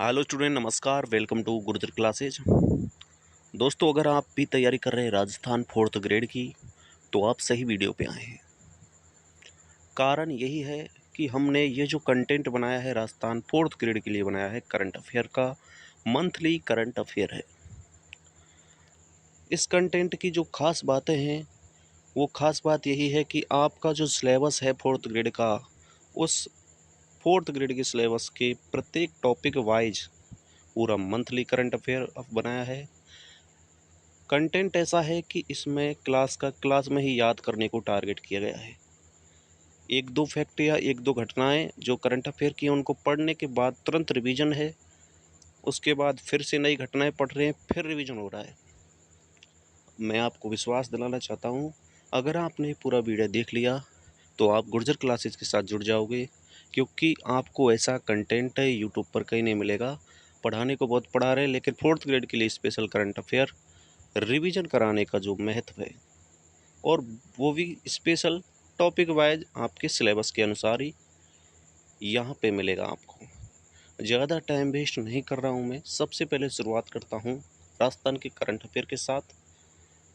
Hello student, नमस्कार। Welcome to Gurujar classes. दोस्तों, अगर आप भी तैयारी कर रहे हैं राजस्थान 4th ग्रेड की, तो आप सही वीडियो पे आए हैं। कारण यही है कि हमने ये जो कंटेंट बनाया है राजस्थान 4th ग्रेड के लिए बनाया है, करंट अफेयर का मंथली करंट अफेयर है। इस कंटेंट की जो खास बातें हैं, वो खास बात यही है कि आपका जो सिलेबस है 4th ग्रेड का, उस 4th ग्रेड के सिलेबस के प्रत्येक टॉपिक वाइज पूरा मंथली करंट अफेयर बनाया है। कंटेंट ऐसा है कि इसमें क्लास में ही याद करने को टारगेट किया गया है। एक दो फैक्ट या एक दो घटनाएं जो करंट अफेयर की हैं, उनको पढ़ने के बाद तुरंत रिवीजन है। उसके बाद फिर से नई घटनाएं पढ़ रहे हैं, फिर रिवीजन हो रहा है। मैं आपको विश्वास दिलाना चाहता हूं, अगर आपने पूरा वीडियो देख लिया तो आप गुर्जर क्लासेज के साथ जुड़ जाओगे, क्योंकि आपको ऐसा कंटेंट यूट्यूब पर कहीं नहीं मिलेगा। पढ़ाने को बहुत पढ़ा रहे हैं, लेकिन 4th ग्रेड के लिए स्पेशल करंट अफेयर रिवीजन कराने का जो महत्व है, और वो भी स्पेशल टॉपिक वाइज आपके सिलेबस के अनुसार ही यहाँ पे मिलेगा आपको। ज़्यादा टाइम वेस्ट नहीं कर रहा हूँ मैं। सबसे पहले शुरुआत करता हूँ राजस्थान के करंट अफेयर के साथ।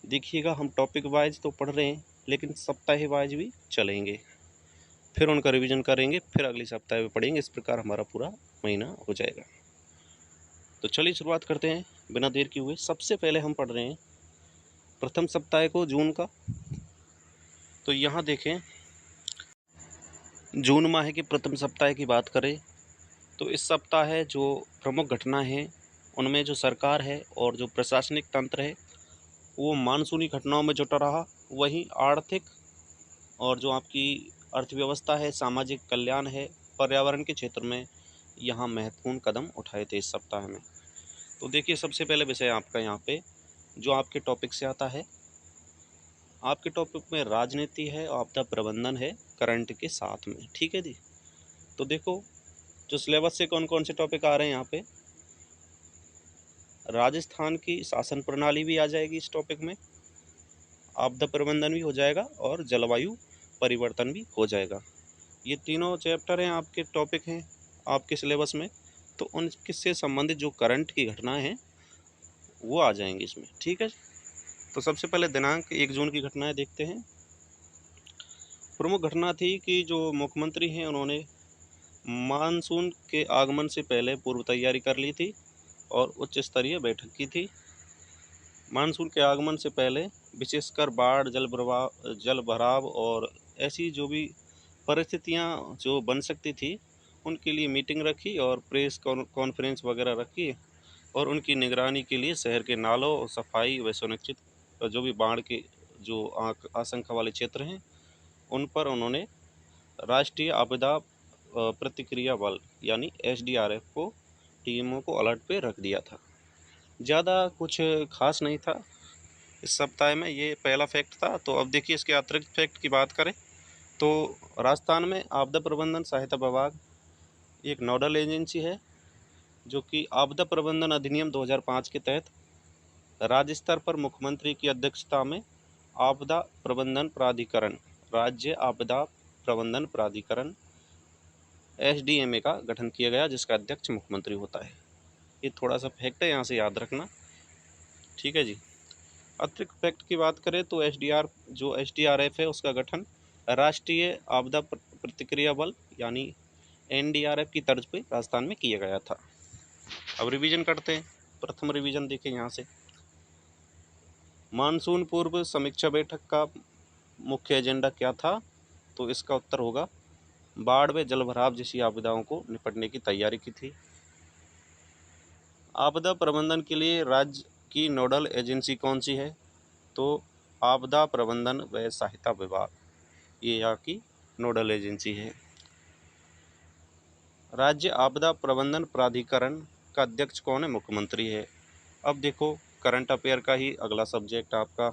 देखिएगा, हम टॉपिक वाइज तो पढ़ रहे हैं, लेकिन सप्ताह वाइज भी चलेंगे, फिर उनका रिवीजन करेंगे, फिर अगले सप्ताह में पढ़ेंगे। इस प्रकार हमारा पूरा महीना हो जाएगा। तो चलिए शुरुआत करते हैं बिना देर किए हुए। सबसे पहले हम पढ़ रहे हैं प्रथम सप्ताह को, जून का। तो यहाँ देखें, जून माह के प्रथम सप्ताह की बात करें तो इस सप्ताह जो प्रमुख घटना है, उनमें जो सरकार है और जो प्रशासनिक तंत्र है, वो मानसूनी घटनाओं में जुटा रहा। वहीं आर्थिक और जो आपकी अर्थव्यवस्था है, सामाजिक कल्याण है, पर्यावरण के क्षेत्र में यहाँ महत्वपूर्ण कदम उठाए थे इस सप्ताह में। तो देखिए, सबसे पहले विषय आपका यहाँ पे जो आपके टॉपिक से आता है, आपके टॉपिक में राजनीति है, आपदा प्रबंधन है करंट के साथ में। ठीक है जी। तो देखो, जो सिलेबस से कौन कौन से टॉपिक आ रहे हैं यहाँ पे, राजस्थान की शासन प्रणाली भी आ जाएगी इस टॉपिक में, आपदा प्रबंधन भी हो जाएगा और जलवायु परिवर्तन भी हो जाएगा। ये तीनों चैप्टर हैं, आपके टॉपिक हैं आपके सिलेबस में। तो उनसे संबंधित जो करंट की घटनाएं हैं वो आ जाएंगी इसमें। ठीक है। तो सबसे पहले दिनांक 1 जून की घटनाएं देखते हैं। प्रमुख घटना थी कि जो मुख्यमंत्री हैं, उन्होंने मानसून के आगमन से पहले पूर्व तैयारी कर ली थी और उच्च स्तरीय बैठक की थी। मानसून के आगमन से पहले विशेषकर बाढ़, जल भराव और ऐसी जो भी परिस्थितियां जो बन सकती थी, उनके लिए मीटिंग रखी और प्रेस कॉन्फ्रेंस वगैरह रखी, और उनकी निगरानी के लिए शहर के नालों और सफाई व सुनिश्चित जो भी बाढ़ के जो आशंका वाले क्षेत्र हैं, उन पर उन्होंने राष्ट्रीय आपदा प्रतिक्रिया बल यानी एसडीआरएफ को, टीमों को अलर्ट पे रख दिया था। ज़्यादा कुछ खास नहीं था इस सप्ताह में, ये पहला फैक्ट था। तो अब देखिए, इसके अतिरिक्त फैक्ट की बात करें तो राजस्थान में आपदा प्रबंधन सहायता विभाग एक नोडल एजेंसी है, जो कि आपदा प्रबंधन अधिनियम 2005 के तहत राज्य स्तर पर मुख्यमंत्री की अध्यक्षता में आपदा प्रबंधन प्राधिकरण, राज्य आपदा प्रबंधन प्राधिकरण एसडीएमए का गठन किया गया, जिसका अध्यक्ष मुख्यमंत्री होता है। ये थोड़ा सा फैक्ट है, यहाँ से याद रखना। ठीक है जी। अतिरिक्त फैक्ट की बात करें तो एसडीआरएफ है, उसका गठन राष्ट्रीय आपदा प्रतिक्रिया बल यानी एनडीआरएफ की तर्ज पे राजस्थान में किया गया था। अब रिवीजन करते हैं। प्रथम रिवीजन देखें यहाँ से, मानसून पूर्व समीक्षा बैठक का मुख्य एजेंडा क्या था? तो इसका उत्तर होगा, बाढ़ व जलभराव जैसी आपदाओं को निपटने की तैयारी की थी। आपदा प्रबंधन के लिए राज्य की नोडल एजेंसी कौन सी है? तो आपदा प्रबंधन व सहायता विभाग, ये यहाँ की नोडल एजेंसी है। राज्य आपदा प्रबंधन प्राधिकरण का अध्यक्ष कौन है? मुख्यमंत्री है। अब देखो, करंट अफेयर का ही अगला सब्जेक्ट आपका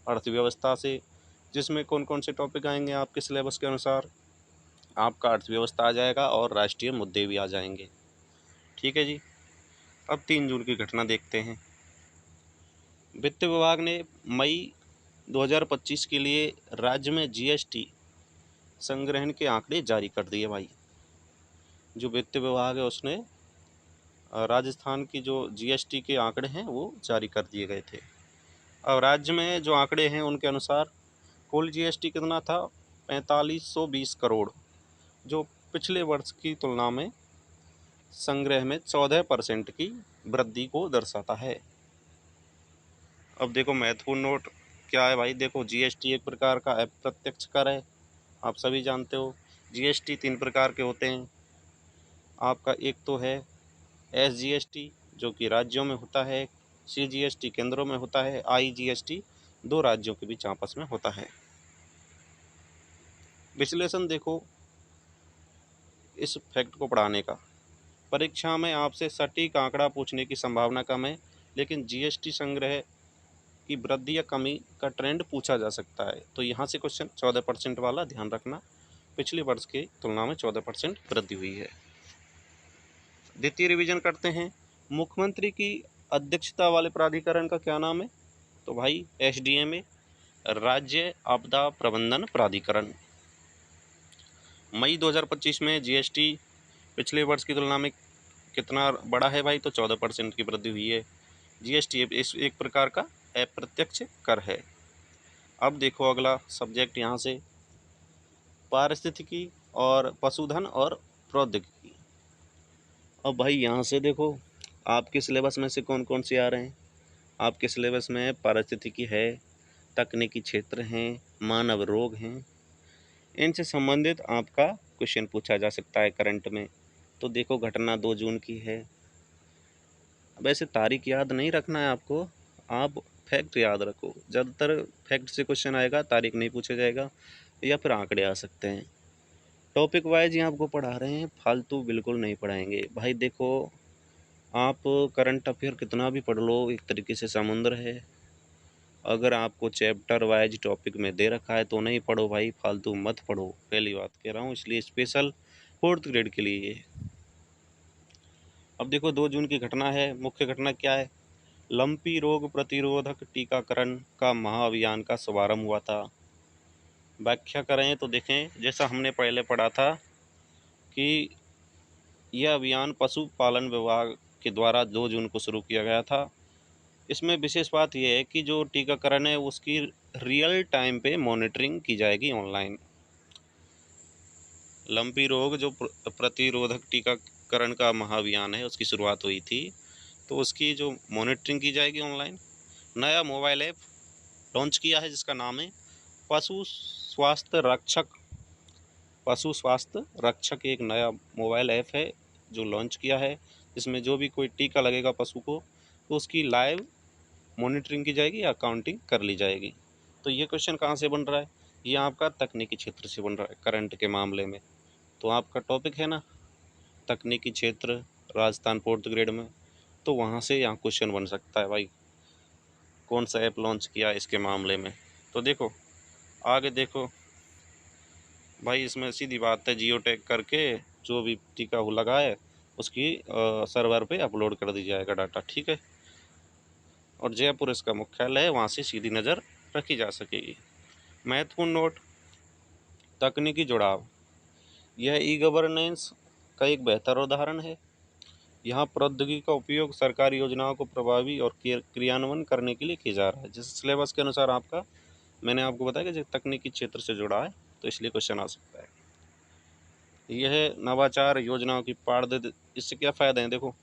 अर्थव्यवस्था से, जिसमें कौन कौन से टॉपिक आएंगे आपके सिलेबस के अनुसार। आपका अर्थव्यवस्था आ जाएगा और राष्ट्रीय मुद्दे भी आ जाएंगे। ठीक है जी। अब 3 जून की घटना देखते हैं। वित्त विभाग ने मई 2025 के लिए राज्य में जीएसटी संग्रहण के आंकड़े जारी कर दिए भाई। जो वित्त विभाग है, उसने राजस्थान की जो जीएसटी के आंकड़े हैं वो जारी कर दिए गए थे। अब राज्य में जो आंकड़े हैं उनके अनुसार कुल जीएसटी कितना था, 4520 करोड़, जो पिछले वर्ष की तुलना में संग्रह में 14% की वृद्धि को दर्शाता है। अब देखो महत्वपूर्ण नोट क्या है भाई, देखो जीएसटी एक प्रकार का अप्रत्यक्ष कर है, आप सभी जानते हो। जीएसटी 3 प्रकार के होते हैं आपका, एक तो है एसजीएसटी जो कि राज्यों में होता है, सीजीएसटी केंद्रों में होता है, आईजीएसटी 2 राज्यों के बीच आपस में होता है। विश्लेषण देखो इस फैक्ट को पढ़ाने का, परीक्षा में आपसे सटीक आंकड़ा पूछने की संभावना कम है, लेकिन जीएसटी संग्रह की वृद्धि या कमी का ट्रेंड पूछा जा सकता है। तो यहाँ से क्वेश्चन 14% वाला ध्यान रखना, पिछले वर्ष की तुलना में 14% वृद्धि हुई है। द्वितीय रिवीजन करते हैं, मुख्यमंत्री की अध्यक्षता वाले प्राधिकरण का क्या नाम है, तो भाई एसडीएमए, राज्य आपदा प्रबंधन प्राधिकरण। मई 2025 में जीएसटी पिछले वर्ष की तुलना में कितना बढ़ा है भाई, तो 14% की वृद्धि हुई है। जीएसटी इस एक प्रकार का अप्रत्यक्ष कर है। अब देखो अगला सब्जेक्ट यहाँ से, पारिस्थितिकी और पशुधन और प्रौद्योगिकी। अब भाई यहाँ से देखो आपके सिलेबस में से कौन कौन से आ रहे हैं। आपके सिलेबस में पारिस्थितिकी है, तकनीकी क्षेत्र हैं, मानव रोग हैं, इनसे संबंधित आपका क्वेश्चन पूछा जा सकता है करंट में। तो देखो घटना 2 जून की है। वैसे तारीख याद नहीं रखना है आपको, आप फैक्ट याद रखो। ज़्यादातर फैक्ट से क्वेश्चन आएगा, तारीख नहीं पूछा जाएगा, या फिर आंकड़े आ सकते हैं। टॉपिक वाइज ही आपको पढ़ा रहे हैं, फालतू बिल्कुल नहीं पढ़ाएंगे भाई। देखो आप करंट अफेयर कितना भी पढ़ लो, एक तरीके से समुद्र है। अगर आपको चैप्टर वाइज टॉपिक में दे रखा है तो नहीं पढ़ो भाई, फालतू मत पढ़ो, पहली बात कह रहा हूँ। इसलिए स्पेशल 4th ग्रेड के लिए ये। अब देखो 2 जून की घटना है, मुख्य घटना क्या है, लंपी रोग प्रतिरोधक टीकाकरण का महाअभियान का शुभारंभ हुआ था। व्याख्या करें तो देखें, जैसा हमने पहले पढ़ा था कि यह अभियान पशुपालन विभाग के द्वारा 2 जून को शुरू किया गया था। इसमें विशेष बात यह है कि जो टीकाकरण है उसकी रियल टाइम पे मॉनिटरिंग की जाएगी ऑनलाइन। लंपी रोग जो प्रतिरोधक टीकाकरण का महाअभियान है उसकी शुरुआत हुई थी, तो उसकी जो मॉनिटरिंग की जाएगी ऑनलाइन। नया मोबाइल ऐप लॉन्च किया है जिसका नाम है पशु स्वास्थ्य रक्षक। पशु स्वास्थ्य रक्षक एक नया मोबाइल ऐप है जो लॉन्च किया है, जिसमें जो भी कोई टीका लगेगा पशु को तो उसकी लाइव मॉनिटरिंग की जाएगी या काउंटिंग कर ली जाएगी। तो ये क्वेश्चन कहाँ से बन रहा है, ये आपका तकनीकी क्षेत्र से बन रहा है करंट के मामले में। तो आपका टॉपिक है ना तकनीकी क्षेत्र, राजस्थान 4th ग्रेड में, तो वहाँ से यहाँ क्वेश्चन बन सकता है भाई, कौन सा ऐप लॉन्च किया इसके मामले में। तो देखो आगे देखो भाई, इसमें सीधी बात है, जियो टैग करके जो भी टीका हो लगा है उसकी सर्वर पे अपलोड कर दी जाएगा डाटा, ठीक है। और जयपुर इसका मुख्यालय है, वहाँ से सीधी नज़र रखी जा सकेगी। महत्वपूर्ण नोट, तकनीकी जुड़ाव, यह ई गवर्नेंस का एक बेहतर उदाहरण है। यहाँ प्रौद्योगिकी का उपयोग सरकारी योजनाओं को प्रभावी और क्रियान्वयन करने के लिए किया जा रहा है। जिस सिलेबस के अनुसार आपका मैंने आपको बताया कि तकनीकी क्षेत्र से जुड़ा है, तो इसलिए क्वेश्चन आ सकता है। यह नवाचार योजनाओं की इससे क्या फ़ायदे हैं, देखो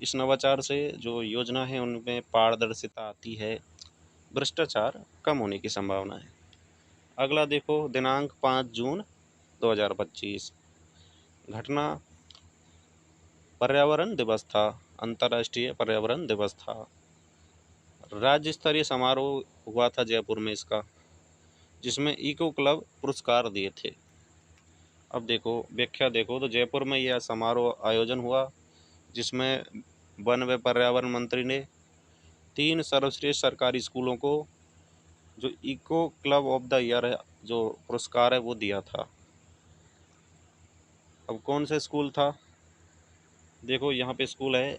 इस नवाचार से जो योजना है उनमें पारदर्शिता आती है, भ्रष्टाचार कम होने की संभावना है। अगला देखो, दिनांक 5 जून 2025, घटना पर्यावरण दिवस था, अंतर्राष्ट्रीय पर्यावरण दिवस था। राज्य स्तरीय समारोह हुआ था जयपुर में इसका, जिसमें इको क्लब पुरस्कार दिए थे। अब देखो व्याख्या देखो, तो जयपुर में यह समारोह आयोजन हुआ जिसमें वन व पर्यावरण मंत्री ने 3 सर्वश्रेष्ठ सरकारी स्कूलों को जो eco club of the year जो पुरस्कार है वो दिया था। अब कौन सा स्कूल था, देखो यहाँ पे स्कूल है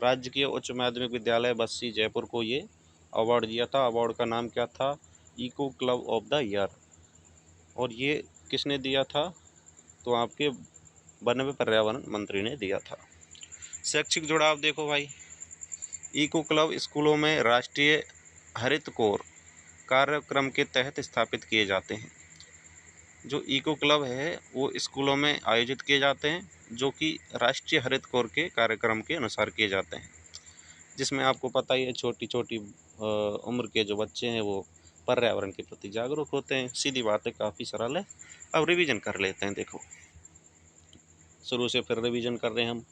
राजकीय उच्च माध्यमिक विद्यालय बस्सी जयपुर को ये अवार्ड दिया था। अवार्ड का नाम क्या था, eco club of the year. और ये किसने दिया था, तो आपके वन व पर्यावरण मंत्री ने दिया था। शैक्षिक जुड़ाव देखो भाई, इको क्लब स्कूलों में राष्ट्रीय हरित कोर कार्यक्रम के तहत स्थापित किए जाते हैं। जो इको क्लब है वो स्कूलों में आयोजित किए जाते हैं, जो कि राष्ट्रीय हरित कोर के कार्यक्रम के अनुसार किए जाते हैं, जिसमें आपको पता ही है छोटी छोटी उम्र के जो बच्चे हैं वो पर्यावरण के प्रति जागरूक होते हैं। सीधी बात है, काफ़ी सरल है। अब रिवीजन कर लेते हैं। देखो शुरू से फिर रिवीजन कर रहे हैं हम।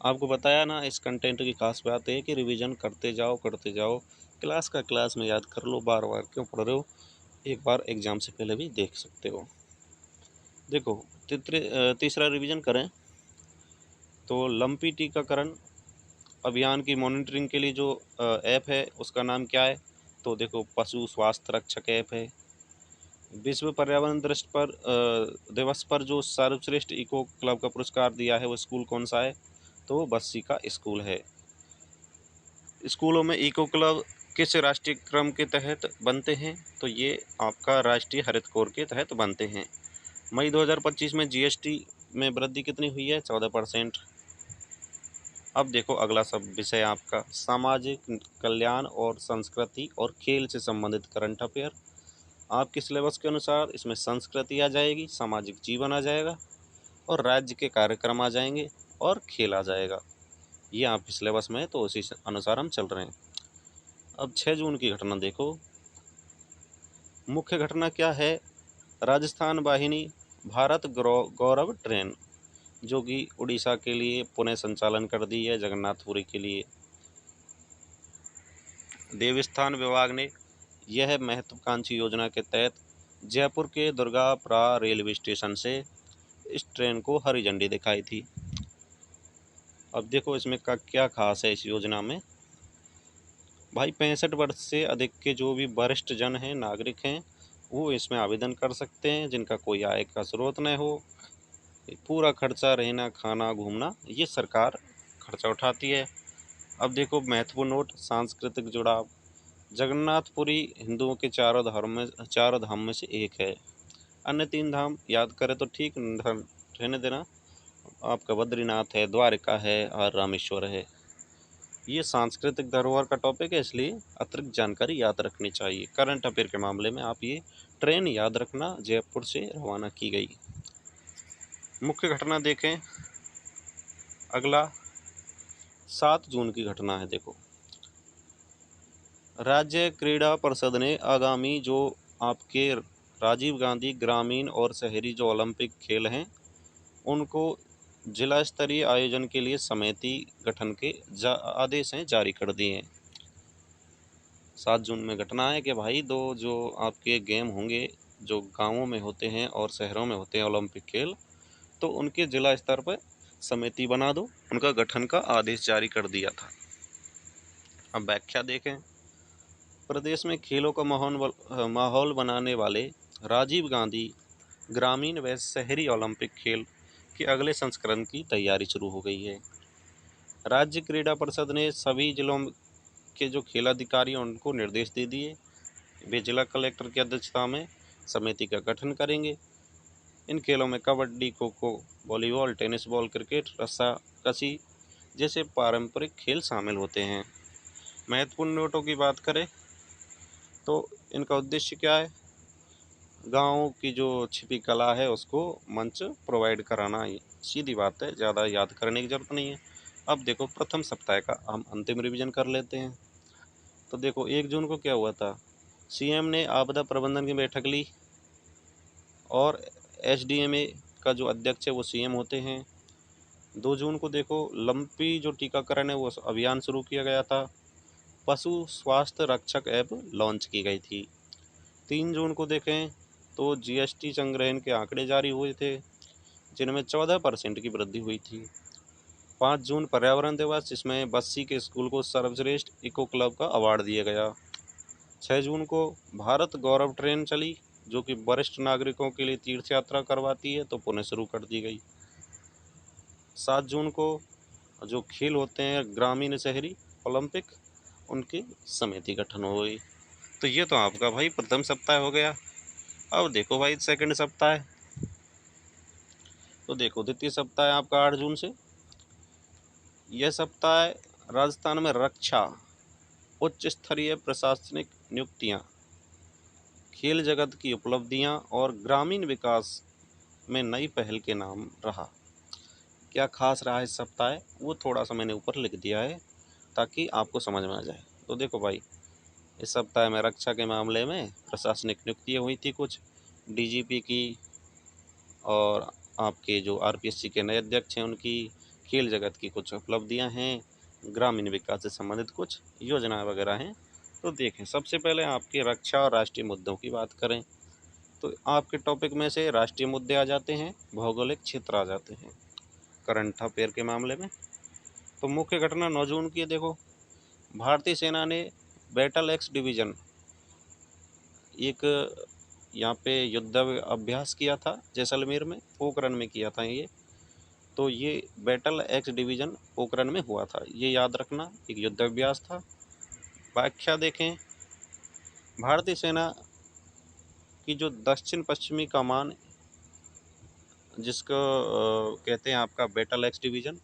आपको बताया ना, इस कंटेंट की खास बात है कि रिवीजन करते जाओ, क्लास का क्लास में याद कर लो, बार बार क्यों पढ़ रहे हो, एक बार एग्जाम से पहले भी देख सकते हो। देखो तीसरा रिवीजन करें तो लंपी टीकाकरण अभियान की मॉनिटरिंग के लिए जो ऐप है उसका नाम क्या है, तो देखो पशु स्वास्थ्य रक्षक ऐप है। विश्व पर्यावरण दिवस पर जो सर्वश्रेष्ठ इको क्लब का पुरस्कार दिया है वो स्कूल कौन सा है, तो बस्सी का स्कूल है। स्कूलों में इको क्लब किस राष्ट्रीय क्रम के तहत बनते हैं, तो ये आपका राष्ट्रीय हरित कोर के तहत बनते हैं। मई 2025 में जीएसटी में वृद्धि कितनी हुई है, 14%। अब देखो अगला सब विषय आपका सामाजिक कल्याण और संस्कृति और खेल से संबंधित करंट अफेयर। आपके सिलेबस के अनुसार इसमें संस्कृति आ जाएगी, सामाजिक जीवन आ जाएगा और राज्य के कार्यक्रम आ जाएंगे और खेल आ जाएगा। ये आपके सिलेबस में है, तो उसी अनुसार हम चल रहे हैं। अब 6 जून की घटना देखो। मुख्य घटना क्या है, राजस्थान वाहिनी भारत गौरव ट्रेन जो कि उड़ीसा के लिए पुनः संचालन कर दी है, जगन्नाथपुरी के लिए। देवस्थान विभाग ने यह महत्वाकांक्षी योजना के तहत जयपुर के दुर्गापुरा रेलवे स्टेशन से इस ट्रेन को हरी झंडी दिखाई थी। अब देखो इसमें का क्या खास है इस योजना में भाई, 65 वर्ष से अधिक के जो भी वरिष्ठ जन हैं, नागरिक हैं, वो इसमें आवेदन कर सकते हैं, जिनका कोई आय का स्रोत न हो। पूरा खर्चा, रहना खाना घूमना, ये सरकार खर्चा उठाती है। अब देखो महत्वपूर्ण नोट, सांस्कृतिक जुड़ाव, जगन्नाथपुरी हिंदुओं के चारों धाम में से एक है। अन्य 3 धाम याद करें तो ठीक, रहने देना, आपका बद्रीनाथ है, द्वारका है और रामेश्वर है। ये सांस्कृतिक धरोहर का टॉपिक है, इसलिए अतिरिक्त जानकारी याद रखनी चाहिए। करंट अफेयर के मामले में आप ये ट्रेन याद रखना, जयपुर से रवाना की गई। मुख्य घटना देखें अगला 7 जून की घटना है। देखो राज्य क्रीड़ा परिषद ने आगामी जो आपके राजीव गांधी ग्रामीण और शहरी जो ओलंपिक खेल हैं उनको जिला स्तरीय आयोजन के लिए समिति गठन के आदेश हैं जारी कर दिए हैं। 7 जून में घटना है कि भाई दो जो आपके गेम होंगे जो गांवों में होते हैं और शहरों में होते हैं ओलंपिक खेल, तो उनके जिला स्तर पर समिति बना दो, उनका गठन का आदेश जारी कर दिया था। अब व्याख्या देखें। प्रदेश में खेलों का माहौल बनाने वाले राजीव गांधी ग्रामीण व शहरी ओलंपिक खेल के अगले संस्करण की तैयारी शुरू हो गई है। राज्य क्रीड़ा परिषद ने सभी जिलों के जो खेल अधिकारी हैं उनको निर्देश दे दिए, वे जिला कलेक्टर की अध्यक्षता में समिति का गठन करेंगे। इन खेलों में kabaddi, kho kho, volleyball, tennis ball, cricket, रस्साकशी जैसे पारंपरिक खेल शामिल होते हैं। महत्वपूर्ण नोटों की बात करें तो इनका उद्देश्य क्या है, गाँव की जो छिपी कला है उसको मंच प्रोवाइड कराना। सीधी बात है, ज़्यादा याद करने की ज़रूरत नहीं है। अब देखो प्रथम सप्ताह का हम अंतिम रिवीजन कर लेते हैं। तो देखो 1 जून को क्या हुआ था, सीएम ने आपदा प्रबंधन की बैठक ली और एसडीएमए का जो अध्यक्ष है वो सीएम होते हैं। 2 जून को देखो लंपी जो टीकाकरण है वो अभियान शुरू किया गया था। पशु स्वास्थ्य रक्षक ऐप लॉन्च की गई थी। 3 जून को देखें तो जीएसटी संग्रहण के आंकड़े जारी हुए थे, जिनमें 14% की वृद्धि हुई थी। 5 जून पर्यावरण दिवस, जिसमें बस्सी के स्कूल को सर्वश्रेष्ठ इको क्लब का अवार्ड दिया गया। 6 जून को भारत गौरव ट्रेन चली, जो कि वरिष्ठ नागरिकों के लिए तीर्थ यात्रा करवाती है, तो पुनः शुरू कर दी गई। 7 जून को जो खेल होते हैं ग्रामीण शहरी ओलंपिक, उनकी समिति गठन हो गई। तो ये तो आपका भाई प्रथम सप्ताह हो गया। अब देखो भाई सेकंड सप्ताह है। तो देखो द्वितीय सप्ताह है आपका 8 जून से। यह सप्ताह राजस्थान में रक्षा, उच्च स्तरीय प्रशासनिक नियुक्तियां, खेल जगत की उपलब्धियां और ग्रामीण विकास में नई पहल के नाम रहा। क्या खास रहा इस सप्ताह, वो थोड़ा सा मैंने ऊपर लिख दिया है ताकि आपको समझ में आ जाए। तो देखो भाई, इस सप्ताह में रक्षा के मामले में प्रशासनिक नियुक्तियाँ हुई थी कुछ, डीजीपी की, और आपके जो आरपीएससी के नए अध्यक्ष हैं उनकी, खेल जगत की कुछ उपलब्धियां हैं, ग्रामीण विकास से संबंधित कुछ योजनाएं वगैरह हैं। तो देखें, सबसे पहले आपके रक्षा और राष्ट्रीय मुद्दों की बात करें तो आपके टॉपिक में से राष्ट्रीय मुद्दे आ जाते हैं, भौगोलिक क्षेत्र आ जाते हैं करंट अफेयर के मामले में। तो मुख्य घटना 9 जून की है। देखो, भारतीय सेना ने बैटल एक्स डिवीज़न, एक यहाँ पे युद्ध अभ्यास किया था जैसलमेर में, पोखरण में किया था ये। तो ये बैटल एक्स डिवीज़न पोखरण में हुआ था, ये याद रखना, एक युद्ध अभ्यास था। व्याख्या देखें, भारतीय सेना की जो दक्षिण पश्चिमी कमान, जिसको कहते हैं आपका बैटल एक्स डिवीज़न,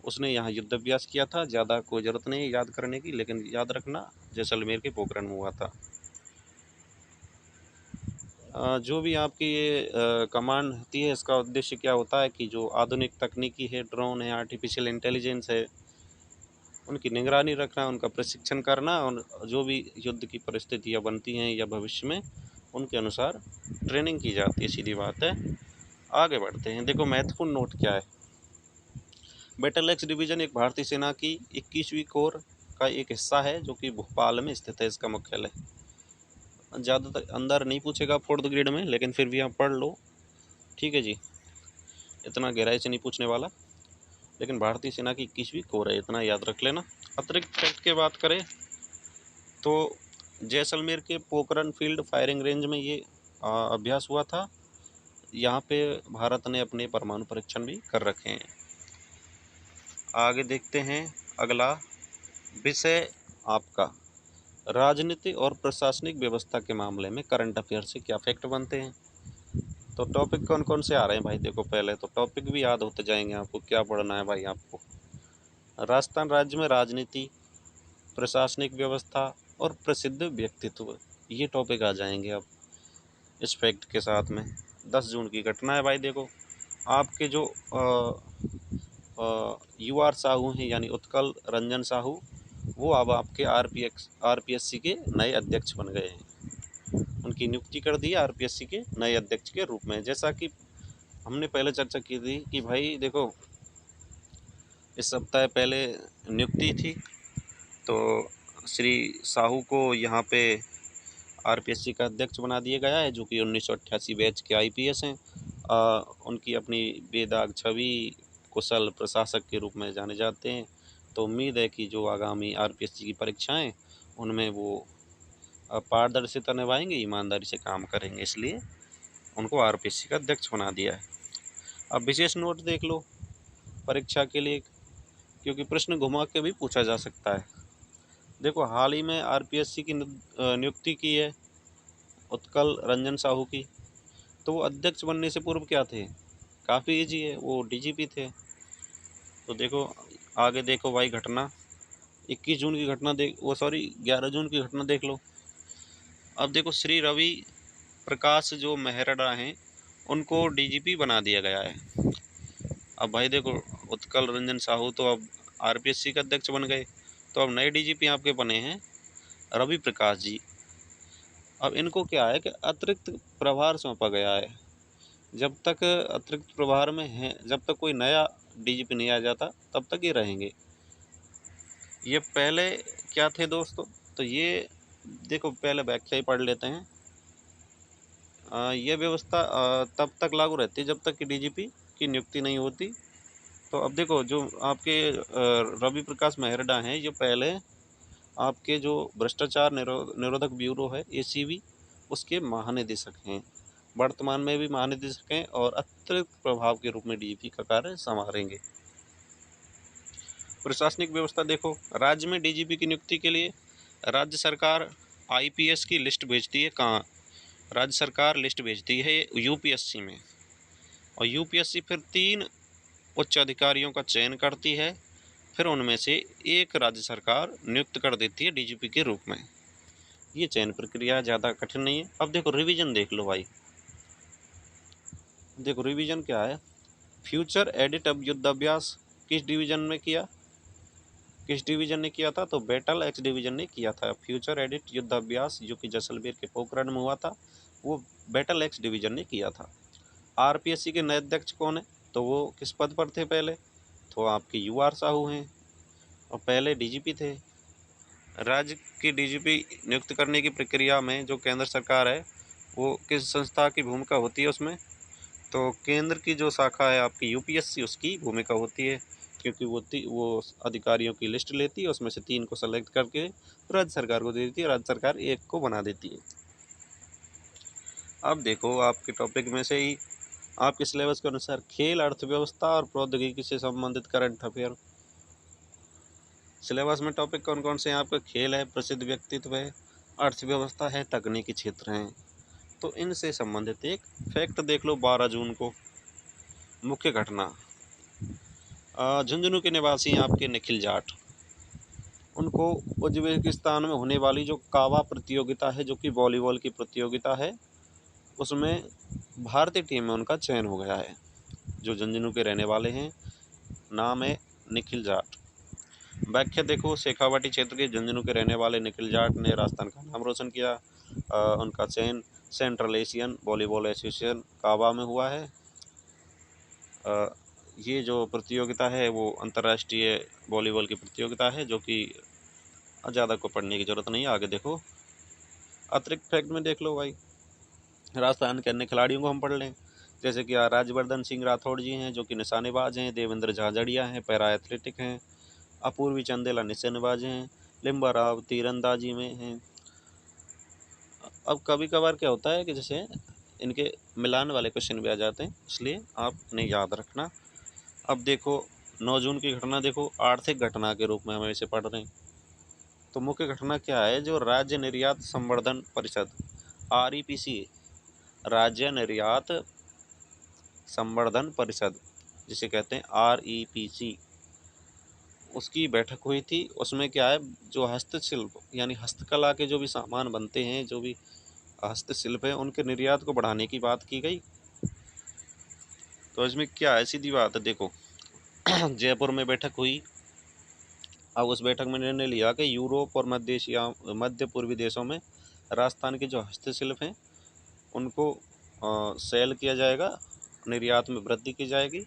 उसने यहाँ युद्ध अभ्यास किया था। ज़्यादा कोई ज़रूरत नहीं है याद करने की, लेकिन याद रखना जैसलमेर के पोखरण में हुआ था। जो भी आपकी ये कमांड होती है, इसका उद्देश्य क्या होता है कि जो आधुनिक तकनीकी है, ड्रोन है, आर्टिफिशियल इंटेलिजेंस है, उनकी निगरानी रखना, उनका प्रशिक्षण करना, और जो भी युद्ध की परिस्थितियाँ बनती हैं या भविष्य में उनके अनुसार ट्रेनिंग की जाती है, सीधी बात है। आगे बढ़ते हैं। देखो, महत्वपूर्ण नोट क्या है। बैटल एक्स डिवीज़न एक भारतीय सेना की 21वीं कोर का एक हिस्सा है जो कि भोपाल में स्थित है, इसका मुख्यालय। ज़्यादातर अंदर नहीं पूछेगा 4th ग्रेड में, लेकिन फिर भी आप पढ़ लो, ठीक है जी, इतना गहराई से नहीं पूछने वाला। लेकिन भारतीय सेना की 21वीं कोर है, इतना याद रख लेना। अतिरिक्त फैक्ट की बात करें तो जैसलमेर के पोखरण फील्ड फायरिंग रेंज में ये अभ्यास हुआ था। यहाँ पे भारत ने अपने परमाणु परीक्षण भी कर रखे हैं। आगे देखते हैं अगला विषय आपका, राजनीति और प्रशासनिक व्यवस्था के मामले में करंट अफेयर से क्या फैक्ट बनते हैं। तो टॉपिक कौन कौन से आ रहे हैं भाई, देखो पहले तो टॉपिक भी याद होते जाएंगे, आपको क्या पढ़ना है भाई। आपको राजस्थान राज्य में राजनीति, प्रशासनिक व्यवस्था और प्रसिद्ध व्यक्तित्व, ये टॉपिक आ जाएंगे अब इस फैक्ट के साथ में। 10 जून की घटना है भाई। देखो, आपके जो UR साहू हैं, यानी उत्कल रंजन साहू, वो अब आपके आरपीएससी के नए अध्यक्ष बन गए हैं। उनकी नियुक्ति कर दी आरपीएससी के नए अध्यक्ष के रूप में। जैसा कि हमने पहले चर्चा की थी कि भाई देखो, इस सप्ताह पहले नियुक्ति थी, तो श्री साहू को यहाँ पे आरपीएससी का अध्यक्ष बना दिया गया है, जो कि 1988 बैच के आईपीएस हैं। उनकी अपनी बेदाग छवि, कुशल प्रशासक के रूप में जाने जाते हैं। तो उम्मीद है कि जो आगामी आरपीएससी की परीक्षाएं, उनमें वो पारदर्शिता निभाएंगे, ईमानदारी से काम करेंगे, इसलिए उनको आरपीएससी का अध्यक्ष बना दिया है। अब विशेष नोट देख लो परीक्षा के लिए, क्योंकि प्रश्न घुमा के भी पूछा जा सकता है। देखो, हाल ही में आरपीएससी की नियुक्ति की है उत्कल रंजन साहू की। तो वो अध्यक्ष बनने से पूर्व क्या थे, काफ़ी ईजी है, वो डीजीपी थे। तो देखो आगे देखो भाई, घटना 21 जून की घटना 11 जून की घटना देख लो। अब देखो, श्री रवि प्रकाश जो मेहरड़ा हैं, उनको डीजीपी बना दिया गया है। अब भाई देखो, उत्कल रंजन साहू तो अब आरपीएससी के अध्यक्ष बन गए, तो अब नए डीजीपी आपके बने हैं रवि प्रकाश जी। अब इनको क्या है कि अतिरिक्त प्रभार सौंपा गया है। जब तक अतिरिक्त प्रभार में हैं, जब तक कोई नया डीजीपी नहीं आ जाता, तब तक ये रहेंगे। ये पहले क्या थे दोस्तों, तो ये देखो पहले व्याख्या ही पढ़ लेते हैं। ये व्यवस्था तब तक लागू रहती है जब तक कि डीजीपी की नियुक्ति नहीं होती। तो अब देखो, जो आपके रवि प्रकाश मेहरड़ा हैं, ये पहले आपके जो भ्रष्टाचार निरोधक ब्यूरो है एसीबी, उसके महानिदेशक हैं। वर्तमान में भी महानिदेशक हैं और अतिरिक्त प्रभाव के रूप में डीजीपी का कार्य संभालेंगे। प्रशासनिक व्यवस्था देखो, राज्य में डीजीपी की नियुक्ति के लिए राज्य सरकार आईपीएस की लिस्ट भेजती है। कहाँ? राज्य सरकार लिस्ट भेजती है यूपीएससी में, और यूपीएससी फिर 3 उच्च अधिकारियों का चयन करती है फिर उनमें से एक राज्य सरकार नियुक्त कर देती है डीजीपी के रूप में। ये चयन प्रक्रिया ज़्यादा कठिन नहीं है। अब देखो रिवीजन देख लो भाई। देखो रिवीजन क्या है। फ्यूचर एडिट अब युद्धाभ्यास किस डिवीजन में किया, किस डिवीजन ने किया था, तो बैटल एक्स डिवीजन ने किया था। फ्यूचर एडिट युद्धाभ्यास जो कि जैसलमेर के पोखरण में हुआ था, वो बैटल एक्स डिवीजन ने किया था। आरपीएससी के नए अध्यक्ष कौन है, तो वो किस पद पर थे पहले, तो आपके यूआर साहू हैं और पहले डीजीपी थे। राज्य की डीजीपी नियुक्त करने की प्रक्रिया में जो केंद्र सरकार है वो किस संस्था की भूमिका होती है उसमें, तो केंद्र की जो शाखा है आपकी यूपीएससी, उसकी भूमिका होती है, क्योंकि वो अधिकारियों की लिस्ट लेती है, उसमें से 3 को सेलेक्ट करके राज्य सरकार को दे देती है, राज्य सरकार 1 को बना देती है। अब देखो आपके टॉपिक में से ही आपके सिलेबस के अनुसार खेल, अर्थव्यवस्था और प्रौद्योगिकी से संबंधित करंट अफेयर। सिलेबस में टॉपिक कौन कौन से हैं आपका, खेल है, प्रसिद्ध व्यक्तित्व है, अर्थव्यवस्था है, तकनीकी क्षेत्र हैं। तो इनसे संबंधित एक फैक्ट देख लो। 12 जून को मुख्य घटना, झुंझुनू के निवासी आपके निखिल जाट, उनको उज्बेकिस्तान में होने वाली जो कावा प्रतियोगिता है, जो कि वॉलीबॉल की प्रतियोगिता है, उसमें भारतीय टीम में उनका चयन हो गया है। जो झुंझुनू के रहने वाले हैं, नाम है निखिल जाट। व्याख्या देखो, शेखावाटी क्षेत्र के झुंझुनू के रहने वाले निखिल जाट ने राजस्थान का नाम रोशन किया। उनका चयन सेंट्रल एशियन वॉलीबॉल एसोसिएशन कावा में हुआ है। ये जो प्रतियोगिता है वो अंतर्राष्ट्रीय वॉलीबॉल की प्रतियोगिता है, जो कि ज़्यादा को पढ़ने की ज़रूरत नहीं है। आगे देखो अतिरिक्त फैक्ट में देख लो भाई। राजस्थान के अन्य खिलाड़ियों को हम पढ़ लें, जैसे कि राज्यवर्धन सिंह राठौड़ जी हैं, जो कि निशानेबाज हैं। देवेंद्र झाझड़िया हैं, पैरा एथलेटिक हैं। अपूर्वी चंदेला निशानेबाज हैं। लिम्बा राव तीरंदाजी में हैं। अब कभी कभार क्या होता है कि जैसे इनके मिलान वाले क्वेश्चन भी आ जाते हैं, इसलिए आप इन्हें याद रखना। अब देखो 9 जून की घटना देखो, आर्थिक घटना के रूप में हम इसे पढ़ रहे हैं। तो मुख्य घटना क्या है, जो राज्य निर्यात संवर्धन परिषद REPC, राज्य निर्यात संवर्धन परिषद जिसे कहते हैं REPC, उसकी बैठक हुई थी। उसमें क्या है, जो हस्तशिल्प यानी हस्तकला के जो भी सामान बनते हैं, जो भी हस्तशिल्प है, उनके निर्यात को बढ़ाने की बात की गई। तो इसमें क्या है, सीधी बात है देखो जयपुर में बैठक हुई। अब उस बैठक में निर्णय लिया कि यूरोप और मध्य एशिया, मध्य पूर्वी देशों में राजस्थान के जो हस्तशिल्प हैं उनको सेल किया जाएगा, निर्यात में वृद्धि की जाएगी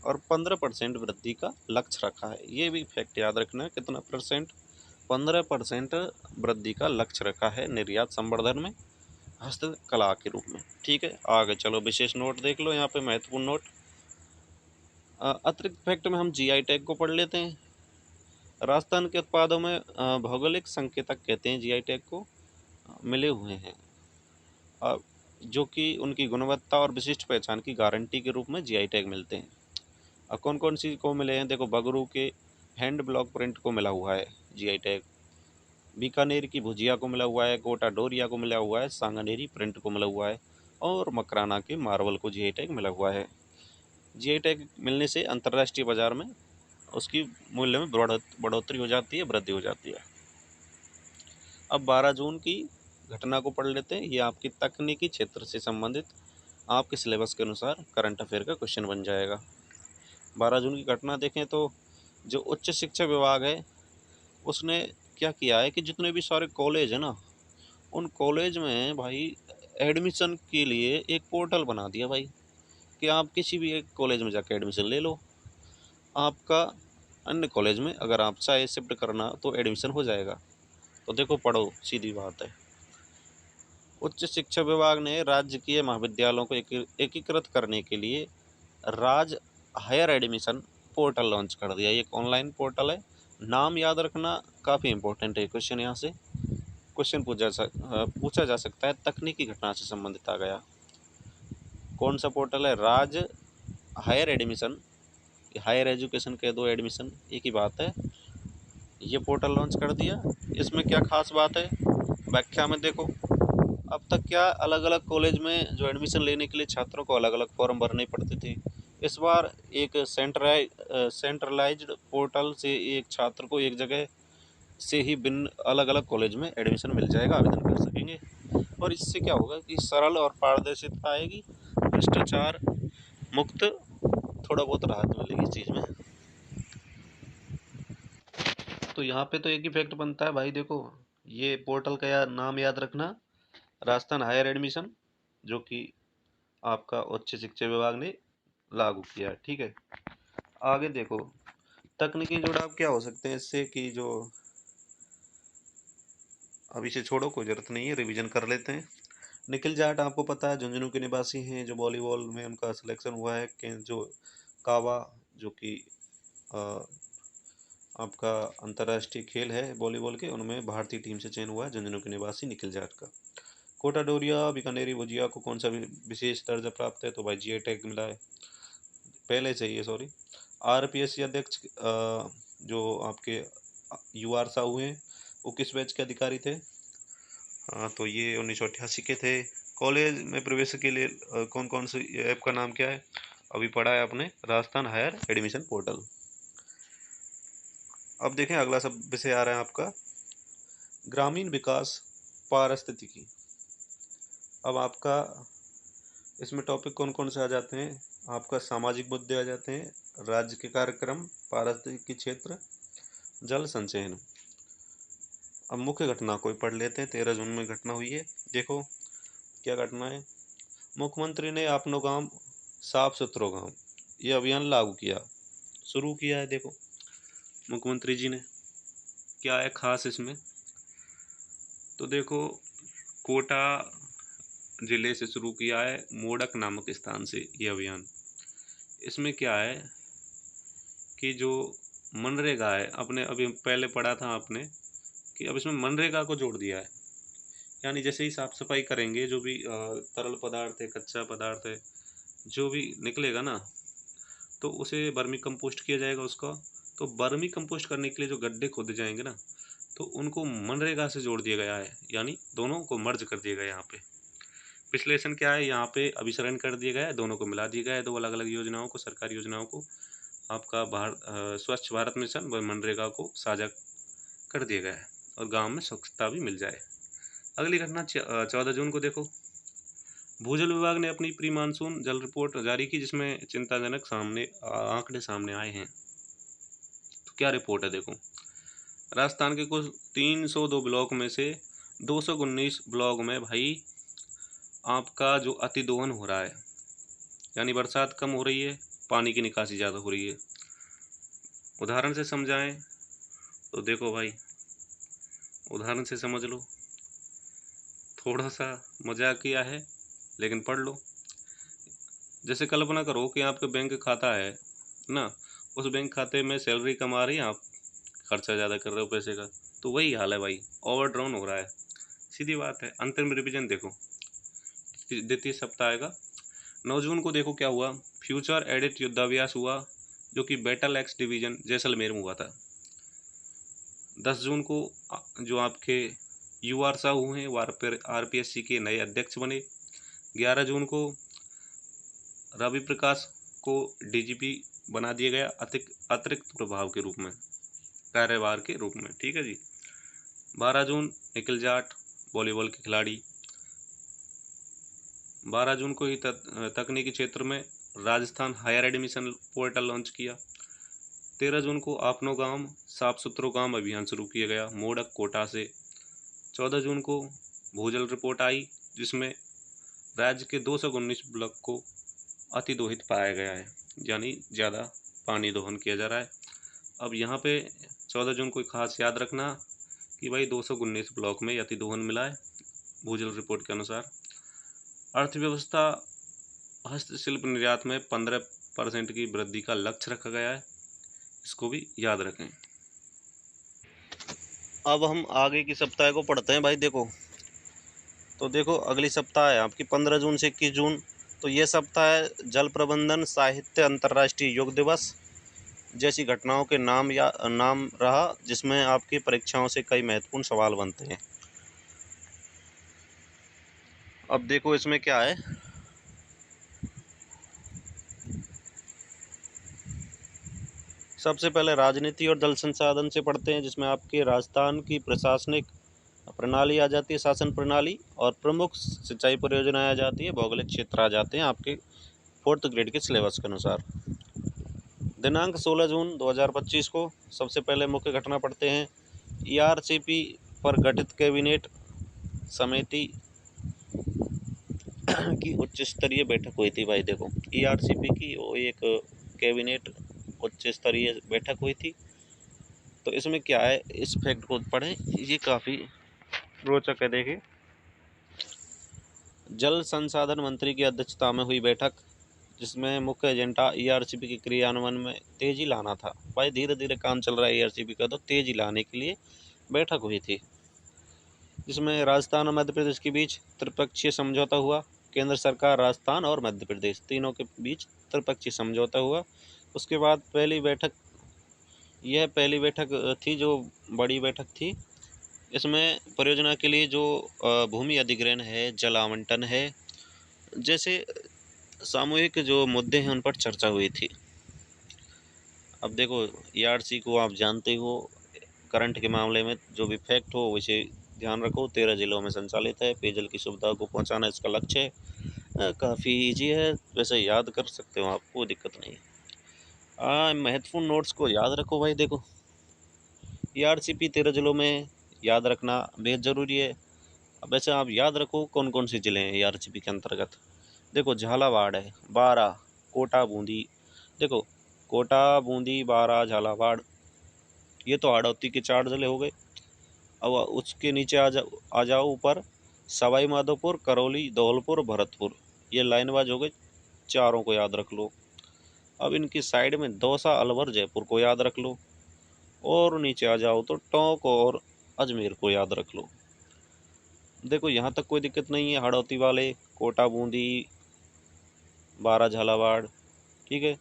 और 15% वृद्धि का लक्ष्य रखा है। ये भी फैक्ट याद रखना है, कितना परसेंट, 15% वृद्धि का लक्ष्य रखा है निर्यात संवर्धन में हस्तकला के रूप में। ठीक है, आगे चलो विशेष नोट देख लो, यहाँ पे महत्वपूर्ण नोट। अतिरिक्त फैक्ट में हम GI टैग को पढ़ लेते हैं। राजस्थान के उत्पादों में भौगोलिक संकेतक कहते हैं GI टैग को, मिले हुए हैं, जो कि उनकी गुणवत्ता और विशिष्ट पहचान की गारंटी के रूप में GI टैग मिलते हैं। अब कौन कौन सी को मिले हैं, देखो बगरू के हैंड ब्लॉक प्रिंट को मिला हुआ है GI टैग, बीकानेर की भुजिया को मिला हुआ है, गोटा डोरिया को मिला हुआ है, सांगानेरी प्रिंट को मिला हुआ है और मकराना के मार्बल को GI टैग मिला हुआ है। GI टैग मिलने से अंतर्राष्ट्रीय बाजार में उसकी मूल्य में बढ़ोतरी हो जाती है, वृद्धि हो जाती है। अब 12 जून की घटना को पढ़ लेते हैं। ये आपकी तकनीकी क्षेत्र से संबंधित आपके सिलेबस के अनुसार करंट अफेयर का क्वेश्चन बन जाएगा। 12 जून की घटना देखें तो जो उच्च शिक्षा विभाग है उसने क्या किया है कि जितने भी सारे कॉलेज है ना, उन कॉलेज में भाई एडमिशन के लिए एक पोर्टल बना दिया भाई, कि आप किसी भी एक कॉलेज में जाकर एडमिशन ले लो। आपका अन्य कॉलेज में अगर आप चाहे शिफ्ट करना तो एडमिशन हो जाएगा। तो देखो पढ़ो, सीधी बात है। उच्च शिक्षा विभाग ने राजकीय महाविद्यालयों को एकीकृत करने के लिए राज हायर एडमिशन पोर्टल लॉन्च कर दिया। ये एक ऑनलाइन पोर्टल है, नाम याद रखना काफ़ी इंपॉर्टेंट है। क्वेश्चन यहाँ से क्वेश्चन पूछा जा सकता है, तकनीकी घटना से संबंधित आ गया। कौन सा पोर्टल है, राज हायर एडमिशन, हायर एजुकेशन कह दो, एडमिशन एक ही बात है। ये पोर्टल लॉन्च कर दिया। इसमें क्या खास बात है, व्याख्या में देखो। अब तक क्या अलग अलग कॉलेज में जो एडमिशन लेने के लिए छात्रों को अलग अलग फॉर्म भरने पड़ते थे, इस बार एक सेंट्रलाइज्ड पोर्टल से एक छात्र को एक जगह से ही भिन्न अलग अलग कॉलेज में एडमिशन मिल जाएगा, आवेदन कर सकेंगे। और इससे क्या होगा कि सरल और पारदर्शिता आएगी, भ्रष्टाचार मुक्त थोड़ा बहुत राहत मिलेगी इस चीज़ में। तो यहाँ पे तो एक ही फैक्ट बनता है भाई, देखो ये पोर्टल का नाम याद रखना, राजस्थान हायर एडमिशन, जो कि आपका उच्च शिक्षा विभाग ने लागू किया है, ठीक है। आगे देखो तकनीकी जुड़ाव क्या हो सकते हैं इससे, कि जो अब इसे छोड़ो, कोई जरूरत नहीं है, रिवीजन कर लेते हैं। निखिल जाट आपको पता है झुंझुनू के निवासी हैं, जो वॉलीबॉल में उनका सिलेक्शन हुआ है कि जो कावा, जो कि आपका अंतर्राष्ट्रीय खेल है वॉलीबॉल के, उनमें भारतीय टीम से चयन हुआ है झुंझुनू के निवासी निखिल जाट का। कोटा डोरिया बीकानेरी भुजिया को कौन सा विशेष दर्जा प्राप्त है, तो भाई जीआई टैग मिला है, पहले चाहिए सॉरी। आरपीएससी अध्यक्ष जो आपके यूआर साहू हैं, वो किस बैच के अधिकारी थे, तो ये 1988 के थे। कॉलेज में प्रवेश के लिए कौन कौन सी ऐप का नाम क्या है, अभी पढ़ा है आपने, राजस्थान हायर एडमिशन पोर्टल। अब देखें अगला सब विषय आ रहा है आपका ग्रामीण विकास पारिस्थितिकी। अब आपका इसमें टॉपिक कौन कौन से आ जाते हैं, आपका सामाजिक मुद्दे आ जाते हैं, राज्य के कार्यक्रम, पारिस्थितिकी क्षेत्र, जल संचयन। अब मुख्य घटना कोई पढ़ लेते हैं, 13 जून में घटना हुई है, देखो क्या घटना है। मुख्यमंत्री ने अपनो गांव साफ सुथरो गांव ये अभियान लागू किया, शुरू किया है। देखो मुख्यमंत्री जी ने, क्या है खास इसमें, तो देखो कोटा जिले से शुरू किया है, मोडक नामक स्थान से ये अभियान। इसमें क्या है कि जो मनरेगा है, अपने अभी पहले पढ़ा था आपने कि अब इसमें मनरेगा को जोड़ दिया है, यानी जैसे ही साफ सफाई करेंगे, जो भी तरल पदार्थ है, कच्चा पदार्थ है, जो भी निकलेगा ना, तो उसे वर्मी कंपोस्ट किया जाएगा उसका। तो वर्मी कंपोस्ट करने के लिए जो गड्ढे खोदे जाएंगे ना, तो उनको मनरेगा से जोड़ दिया गया है, यानी दोनों को मर्ज कर दिया गया। यहाँ पे विश्लेषण क्या है, यहाँ पे अभिसरण कर दिया गया है, दोनों को मिला दिया गया है, दो अलग अलग योजनाओं को, सरकारी योजनाओं को। आपका स्वच्छ भारत मिशन व मनरेगा को साझा कर दिया गया है, और गाँव में स्वच्छता भी मिल जाए। अगली घटना 14 जून को देखो, भूजल विभाग ने अपनी प्री मानसून जल रिपोर्ट जारी की, जिसमें चिंताजनक आंकड़े सामने आए हैं। तो क्या रिपोर्ट है, देखो राजस्थान के कुल 302 ब्लॉक में से 219 ब्लॉक में भाई आपका जो अतिदोहन हो रहा है, यानी बरसात कम हो रही है, पानी की निकासी ज़्यादा हो रही है। उदाहरण से समझाएं तो देखो भाई, उदाहरण से समझ लो, थोड़ा सा मजाकिया है लेकिन पढ़ लो। जैसे कल्पना करो कि आपके बैंक खाता है ना, उस बैंक खाते में सैलरी कम आ रही है, आप खर्चा ज़्यादा कर रहे हो पैसे का, तो वही हाल है भाई, ओवर ड्राउन हो रहा है, सीधी बात है। अंतरिम रिवीजन देखो द्वितीय सप्ताह आएगा। 9 जून को देखो क्या हुआ, फ्यूचर एडिट युद्धाभ्यास हुआ, जो कि बैटल एक्स डिवीजन जैसलमेर में हुआ था। 10 जून को जो आपके यूआर साहू हैं वो आरपीएससी के नए अध्यक्ष बने। 11 जून को रवि प्रकाश को डीजीपी बना दिया गया, अतिरिक्त प्रभाव के रूप में, कार्यभार के रूप में, ठीक है जी। 12 जून निखिल जाट वॉलीबॉल के खिलाड़ी। 12 जून को ही तकनीकी क्षेत्र में Rajasthan higher admission portal launch किया। 13 जून को अपनो गांव साफ सुथरो गांव अभियान शुरू किया गया, मोडक कोटा से। 14 जून को भूजल रिपोर्ट आई, जिसमें राज्य के 219 ब्लॉक को अतिदोहित पाया गया है, यानी ज़्यादा पानी दोहन किया जा रहा है। अब यहाँ पे 14 जून को खास याद रखना कि भाई 219 ब्लॉक में अतिदोहन मिला है भूजल रिपोर्ट के अनुसार। अर्थव्यवस्था, हस्तशिल्प निर्यात में 15% की वृद्धि का लक्ष्य रखा गया है, इसको भी याद रखें। अब हम आगे की सप्ताह को पढ़ते हैं भाई। देखो तो देखो अगली सप्ताह है आपकी 15 जून से 21 जून, तो ये सप्ताह है जल प्रबंधन साहित्य अंतर्राष्ट्रीय योग दिवस जैसी घटनाओं के नाम रहा, जिसमें आपकी परीक्षाओं से कई महत्वपूर्ण सवाल बनते हैं। अब देखो इसमें क्या है, सबसे पहले राजनीति और जल संसाधन से पढ़ते हैं, जिसमें आपके राजस्थान की प्रशासनिक प्रणाली आ जाती है, शासन प्रणाली, और प्रमुख सिंचाई परियोजनाएं आ जाती है, भौगोलिक क्षेत्र आ जाते हैं आपके 4th ग्रेड के सिलेबस के अनुसार। दिनांक 16 जून 2025 को सबसे पहले मुख्य घटना पढ़ते हैं। ERCP पर गठित कैबिनेट समिति की उच्च स्तरीय बैठक हुई थी। भाई देखो, ERCP की वो एक कैबिनेट उच्च स्तरीय बैठक हुई थी। तो इसमें क्या है, इस फैक्ट को पढ़ें, ये काफ़ी रोचक है। देखिए, जल संसाधन मंत्री की अध्यक्षता में हुई बैठक, जिसमें मुख्य एजेंडा ERCP के क्रियान्वयन में तेजी लाना था। भाई धीरे धीरे काम चल रहा है ERCP का, तो तेजी लाने के लिए बैठक हुई थी, जिसमें राजस्थान और मध्य प्रदेश के बीच त्रिपक्षीय समझौता हुआ। केंद्र सरकार, राजस्थान और मध्य प्रदेश तीनों के बीच त्रिपक्षीय समझौता हुआ। उसके बाद पहली बैठक थी, जो बड़ी बैठक थी। इसमें परियोजना के लिए जो भूमि अधिग्रहण है, जल आवंटन है, जैसे सामूहिक जो मुद्दे हैं उन पर चर्चा हुई थी। अब देखो, ERC को आप जानते हो, करंट के मामले में जो भी फैक्ट हो उसे ध्यान रखो। 13 जिलों में संचालित है। पेयजल की सुविधा को पहुंचाना इसका लक्ष्य है। काफ़ी ईजी है, वैसे याद कर सकते हो आप, कोई दिक्कत नहीं है। महत्वपूर्ण नोट्स को याद रखो। भाई देखो, ERCP 13 जिलों में याद रखना बेहद ज़रूरी है। अब वैसे आप याद रखो कौन कौन से ज़िले हैं ERCP के अंतर्गत। देखो, झालावाड़ है, बारा, कोटा, बूंदी। देखो, कोटा, बूंदी, बारा, झालावाड़, ये तो हाड़ौती के 4 ज़िले हो गए। अब उसके नीचे आ जाओ ऊपर, सवाई माधोपुर, करौली, धौलपुर, भरतपुर, ये लाइन वाइज हो गए। चारों को याद रख लो। अब इनकी साइड में दौसा, अलवर, जयपुर को याद रख लो। और नीचे आ जाओ तो टोंक और अजमेर को याद रख लो। देखो, यहाँ तक कोई दिक्कत नहीं है। हाड़ौती वाले कोटा, बूंदी, बारा, झालावाड़, ठीक है।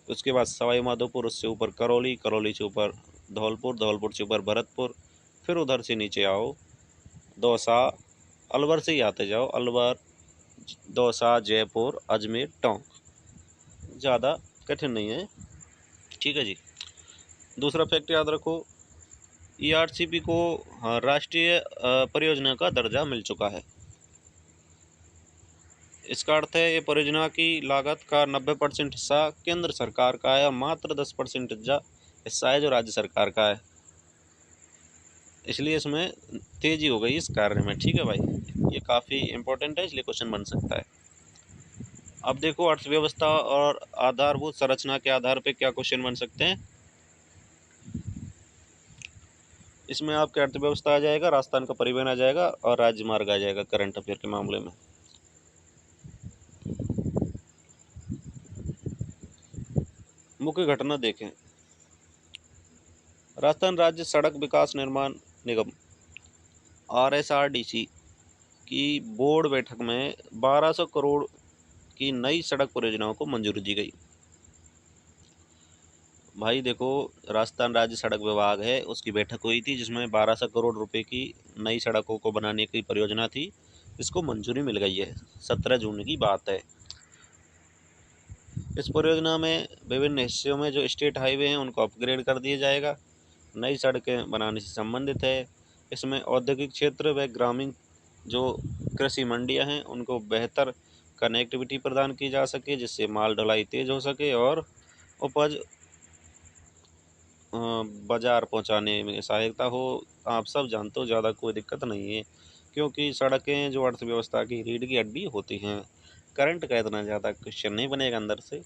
उसके बाद सवाई माधोपुर, उससे ऊपर करौली, करौली से ऊपर धौलपुर, धौलपुर से ऊपर भरतपुर, फिर उधर से नीचे आओ दौसा, अलवर से ही आते जाओ, अलवर, दौसा, जयपुर, अजमेर, टोंक। ज़्यादा कठिन नहीं है, ठीक है जी। दूसरा फैक्ट याद रखो, ERCP को राष्ट्रीय परियोजना का दर्जा मिल चुका है। इसका अर्थ है ये परियोजना की लागत का 90% हिस्सा केंद्र सरकार का है और मात्र 10% हिस्सा है जो राज्य सरकार का है। इसलिए इसमें तेजी हो गई इस कार्य में, ठीक है भाई। ये काफ़ी इंपॉर्टेंट है, इसलिए क्वेश्चन बन सकता है। अब देखो, अर्थव्यवस्था और आधारभूत संरचना के आधार पे क्या क्वेश्चन बन सकते हैं। इसमें आपके अर्थव्यवस्था आ जाएगा, राजस्थान का परिवहन आ जाएगा और राज्य मार्ग आ जाएगा करंट अफेयर के मामले में। मुख्य घटना देखें। राजस्थान राज्य सड़क विकास निर्माण निगम RSRDC की बोर्ड बैठक में 1200 करोड़ की नई सड़क परियोजनाओं को मंजूरी दी गई। भाई देखो, राजस्थान राज्य सड़क विभाग है, उसकी बैठक हुई थी, जिसमें 1200 करोड़ रुपए की नई सड़कों को बनाने की परियोजना थी। इसको मंजूरी मिल गई है, 17 जून की बात है। इस परियोजना में विभिन्न हिस्सों में जो स्टेट हाईवे हैं उनको अपग्रेड कर दिया जाएगा। नई सड़कें बनाने से संबंधित है। इसमें औद्योगिक क्षेत्र व ग्रामीण जो कृषि मंडियां हैं उनको बेहतर कनेक्टिविटी प्रदान की जा सके, जिससे माल ढुलाई तेज हो सके और उपज बाजार पहुंचाने में सहायता हो। आप सब जानते हो, ज़्यादा कोई दिक्कत नहीं है, क्योंकि सड़कें जो अर्थव्यवस्था की रीढ़ की हड्डी होती हैं। करंट का इतना ज़्यादा क्वेश्चन नहीं बनेगा, अंदर से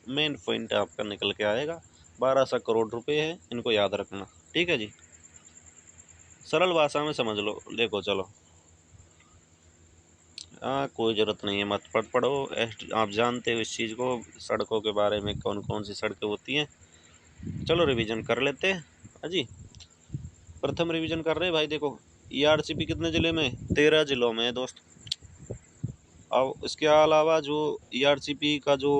मेन पॉइंट आपका निकल के आएगा। 1200 करोड़ रुपए है, इनको याद रखना, ठीक है जी। सरल भाषा में समझ लो। देखो चलो, कोई ज़रूरत नहीं है, मत पढ़ो। आप जानते हो इस चीज़ को, सड़कों के बारे में, कौन कौन सी सड़कें होती हैं। चलो रिवीजन कर लेते हैं। हाँ जी, प्रथम रिवीजन कर रहे हैं भाई। देखो, ERCP कितने ज़िले में, 13 जिलों में है दोस्त। अब इसके अलावा जो ERCP का जो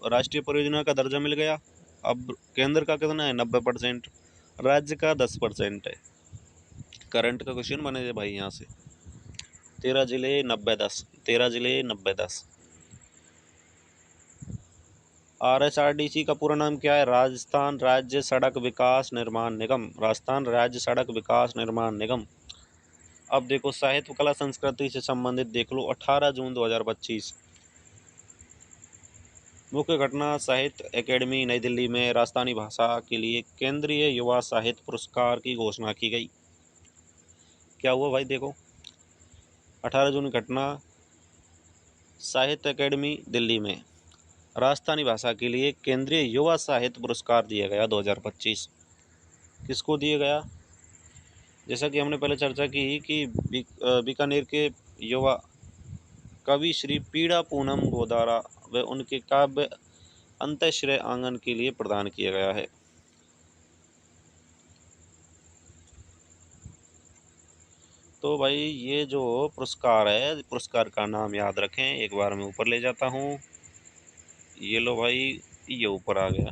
राष्ट्रीय परियोजना का दर्जा मिल गया, अब केंद्र का कितना है, 90%, राज्य का 10% है। करंट का क्वेश्चन बने भाई यहाँ से। 13 जिले 90-10, 13 जिले 90-10। RSRDC का पूरा नाम क्या है? राजस्थान राज्य सड़क विकास निर्माण निगम। राजस्थान राज्य सड़क विकास निर्माण निगम। अब देखो साहित्य कला संस्कृति से संबंधित देख लो, 18 जून 2025। मुख्य घटना, साहित्य एकेडमी नई दिल्ली में राजस्थानी भाषा के लिए केंद्रीय युवा साहित्य पुरस्कार की घोषणा की गई। क्या हुआ भाई? देखो 18 जून की घटना, साहित्य एकेडमी दिल्ली में राजस्थानी भाषा के लिए केंद्रीय युवा साहित्य पुरस्कार दिया गया 2025। किसको दिया गया? जैसा कि हमने पहले चर्चा की कि बीकानेर के युवा कवि श्री पीड़ा पूनम गोदारा व उनके काव्य अंतःश्रय आंगन के लिए प्रदान किया गया है। तो भाई ये जो पुरस्कार है, पुरस्कार का नाम याद रखें। एक बार मैं ऊपर ले जाता हूँ। ये लो भाई, ये ऊपर आ गया।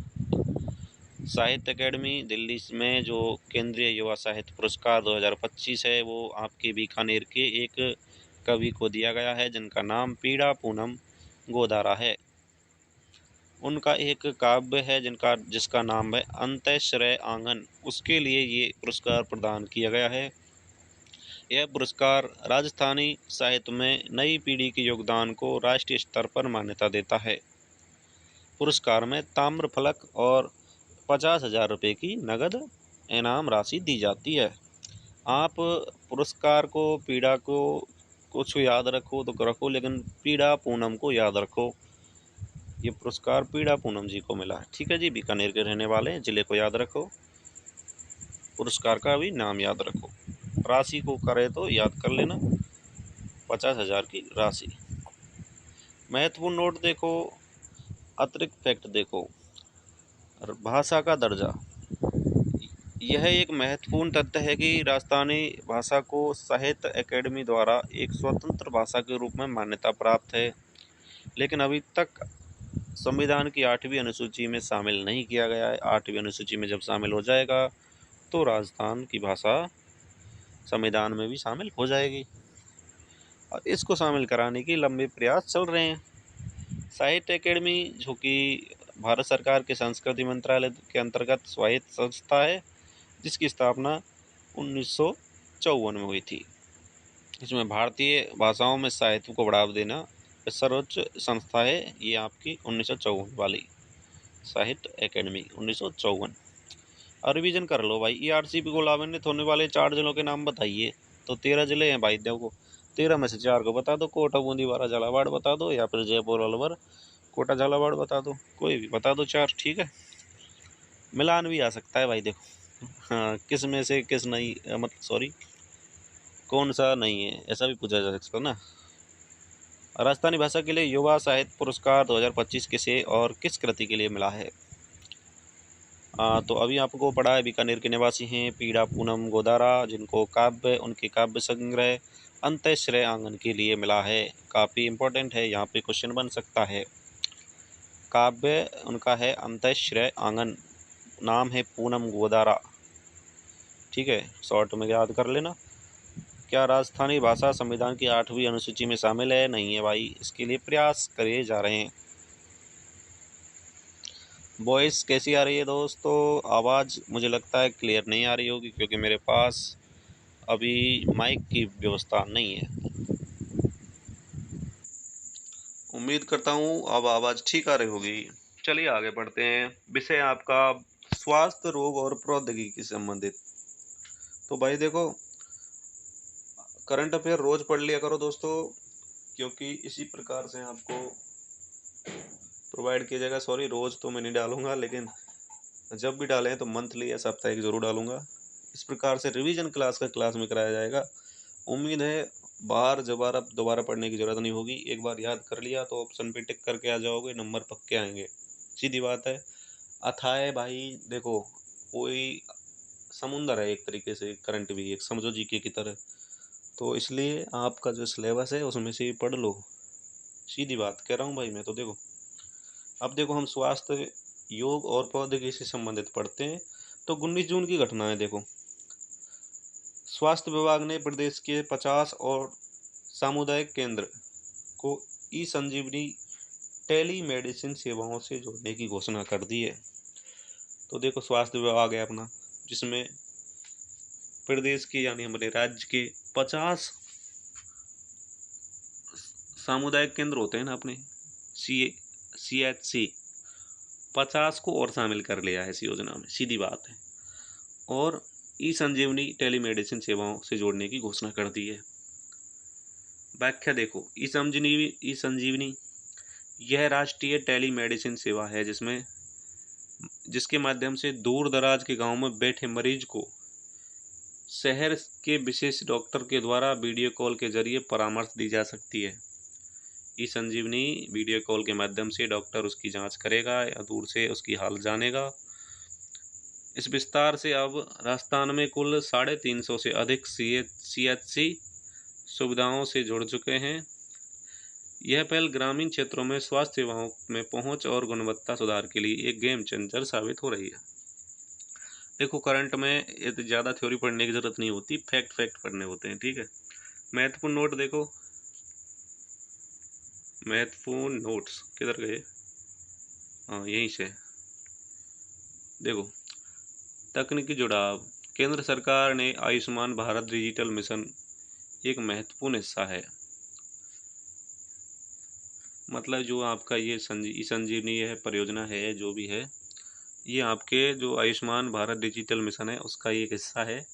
साहित्य एकेडमी दिल्ली में जो केंद्रीय युवा साहित्य पुरस्कार 2025 है, वो आपके बीकानेर के एक कवि को दिया गया है जिनका नाम पीड़ा पूनम गोदारा है। उनका एक काव्य है जिसका नाम है अंतःश्रय आंगन, उसके लिए ये पुरस्कार प्रदान किया गया है। यह पुरस्कार राजस्थानी साहित्य में नई पीढ़ी के योगदान को राष्ट्रीय स्तर पर मान्यता देता है। पुरस्कार में ताम्र फलक और 50,000 रुपये की नगद इनाम राशि दी जाती है। आप पुरस्कार को, पीड़ा को कुछ याद रखो तो रखो, लेकिन पीड़ा पूनम को याद रखो। ये पुरस्कार पीड़ा पूनम जी को मिला है। ठीक है जी, बीकानेर के रहने वाले जिले को याद रखो, पुरस्कार का भी नाम याद रखो। राशि को करे तो याद कर लेना, 50,000 की राशि। महत्वपूर्ण नोट देखो, अतिरिक्त फैक्ट देखो। भाषा का दर्जा, यह एक महत्वपूर्ण तथ्य है कि राजस्थानी भाषा को साहित्य अकेडमी द्वारा एक स्वतंत्र भाषा के रूप में मान्यता प्राप्त है, लेकिन अभी तक संविधान की 8वीं अनुसूची में शामिल नहीं किया गया है। 8वीं अनुसूची में जब शामिल हो जाएगा तो राजस्थान की भाषा संविधान में भी शामिल हो जाएगी, और इसको शामिल कराने की लंबे प्रयास चल रहे हैं। साहित्य अकेडमी जो कि भारत सरकार के संस्कृति मंत्रालय के अंतर्गत स्वायत्त संस्था है, जिसकी स्थापना 1954 में हुई थी। इसमें भारतीय भाषाओं में साहित्य को बढ़ावा देना सर्वोच्च संस्था है। ये आपकी 1954 वाली साहित्य अकेडमी 1954। और रिवीजन कर लो भाई। ERCP को लाभान्वित होने वाले 4 जिलों के नाम बताइए। तो 13 जिले हैं भाई, देखो 13 में से 4 को बता दो। कोटा, बूंदी, बारा, झालावाड़ बता दो, या फिर जयपुर, अलवर, कोटा, झालावाड़ बता दो। कोई भी बता दो 4, ठीक है। मिलान भी आ सकता है भाई, देखो हाँ, किस में से किस नहीं, मतलब सॉरी, कौन सा नहीं है, ऐसा भी पूछा जा सकता है ना। राजस्थानी भाषा के लिए युवा साहित्य पुरस्कार 2025 किसे और किस कृति के लिए मिला है? तो अभी आपको पढ़ा है, बीकानेर के निवासी हैं पीड़ा पूनम गोदारा, जिनको उनके काव्य संग्रह अंतःश्रय आंगन के लिए मिला है। काफ़ी इम्पोर्टेंट है, यहाँ पे क्वेश्चन बन सकता है। काव्य उनका है अंतःश्रय आंगन, नाम है पूनम गोदारा। ठीक है, शॉर्ट में याद कर लेना। क्या राजस्थानी भाषा संविधान की 8वीं अनुसूची में शामिल है? नहीं है भाई, इसके लिए प्रयास करे जा रहे हैं। वॉइस कैसी आ रही है दोस्तों? आवाज़ मुझे लगता है क्लियर नहीं आ रही होगी, क्योंकि मेरे पास अभी माइक की व्यवस्था नहीं है। उम्मीद करता हूँ अब आवाज़ ठीक आ रही होगी। चलिए आगे बढ़ते हैं। विषय आपका स्वास्थ्य, रोग और प्रौद्योगिकी से संबंधित। तो भाई देखो, करंट अफेयर रोज पढ़ लिया करो दोस्तों, क्योंकि इसी प्रकार से आपको प्रोवाइड किया जाएगा। सॉरी, रोज तो मैं नहीं डालूंगा, लेकिन जब भी डालें तो मंथली या साप्ताहिक जरूर डालूंगा। इस प्रकार से रिवीजन क्लास का क्लास में कराया जाएगा। उम्मीद है बाहर दोबारा पढ़ने की जरूरत नहीं होगी। एक बार याद कर लिया तो ऑप्शन पे टिक करके आ जाओगे, नंबर पक्के आएंगे, सीधी बात है। अथाह भाई देखो, कोई समुंदर है एक तरीके से, करंट भी एक समझो जीके की तरह। तो इसलिए आपका जो सिलेबस है उसमें से पढ़ लो, सीधी बात कह रहा हूँ भाई मैं तो। देखो अब देखो, हम स्वास्थ्य, योग और प्रौद्योगिकी से संबंधित पढ़ते हैं। तो 19 जून की घटना है। देखो, स्वास्थ्य विभाग ने प्रदेश के 50 और सामुदायिक केंद्र को ई संजीवनी टेली मेडिसिन सेवाओं से जोड़ने की घोषणा कर दी है। तो देखो स्वास्थ्य विभाग है अपना, जिसमें प्रदेश के यानी हमारे राज्य के 50 सामुदायिक केंद्र होते हैं ना अपने, CHC, 50 को और शामिल कर लिया है इस योजना में, सीधी बात है। और ई संजीवनी टेलीमेडिसिन सेवाओं से जोड़ने की घोषणा कर दी है। व्याख्या देखो, ई संजीवनी यह राष्ट्रीय टेलीमेडिसिन सेवा है जिसके माध्यम से दूर दराज के गांव में बैठे मरीज को शहर के विशेष डॉक्टर के द्वारा वीडियो कॉल के जरिए परामर्श दी जा सकती है। ई संजीवनी वीडियो कॉल के माध्यम से डॉक्टर उसकी जांच करेगा या दूर से उसकी हालत जानेगा। इस विस्तार से अब राजस्थान में कुल 350 से अधिक CHC सुविधाओं से जुड़ चुके हैं। यह पहल ग्रामीण क्षेत्रों में स्वास्थ्य सेवाओं में पहुंच और गुणवत्ता सुधार के लिए एक गेम चेंजर साबित हो रही है। देखो करंट में ये ज़्यादा थ्योरी पढ़ने की जरूरत नहीं होती, फैक्ट पढ़ने होते हैं, ठीक है। महत्वपूर्ण नोट देखो, महत्वपूर्ण नोट्स किधर गए, हाँ यहीं से देखो। तकनीकी जुड़ाव, केंद्र सरकार ने आयुष्मान भारत डिजिटल मिशन एक महत्वपूर्ण हिस्सा है। मतलब जो आपका ये संजीवनी है परियोजना है, जो भी है, ये आपके जो आयुष्मान भारत डिजिटल मिशन है उसका एक हिस्सा है।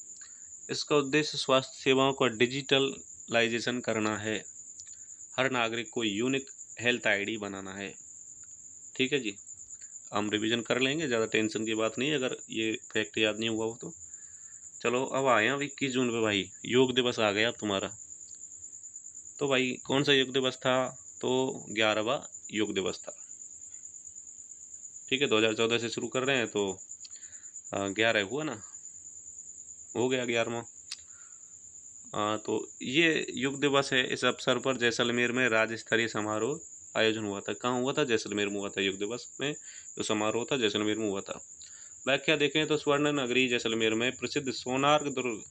इसका उद्देश्य स्वास्थ्य सेवाओं का डिजिटलाइजेशन करना है। हर नागरिक को यूनिक हेल्थ ID बनाना है, ठीक है जी। हम रिवीजन कर लेंगे, ज़्यादा टेंशन की बात नहीं है अगर ये फैक्ट याद नहीं हुआ हो तो। चलो अब आए अब 21 जून पे भाई योग दिवस आ गया अब तुम्हारा। तो भाई कौन सा योग दिवस था, तो 11वां योग दिवस था, ठीक है। 2014 से शुरू कर रहे हैं तो 11 हुआ ना, हो गया 11वां। तो ये योग दिवस है। इस अवसर पर जैसलमेर में राज्य स्तरीय समारोह आयोजन हुआ था। कहाँ हुआ था? जैसलमेर में हुआ था। योग दिवस में जो समारोह था जैसलमेर में हुआ था। व्याख्या देखें तो स्वर्ण नगरी जैसलमेर में प्रसिद्ध सोनार दुर्ग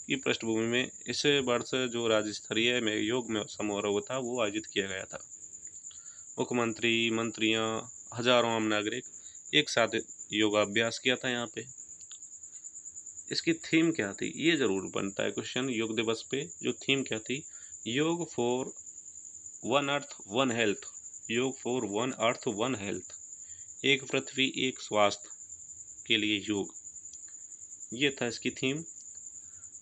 की पृष्ठभूमि में इस वर्ष जो राज्य स्तरीय में योग में समारोह था वो आयोजित किया गया था। मुख्यमंत्री, मंत्रियां, हजारों आम नागरिक एक साथ योगाभ्यास किया था यहाँ पे। इसकी थीम क्या थी ये जरूर बनता है क्वेश्चन। योग दिवस पे जो थीम क्या थी, yoga for one earth one health, yoga for one earth one health, एक पृथ्वी एक स्वास्थ्य के लिए योग, ये था इसकी थीम।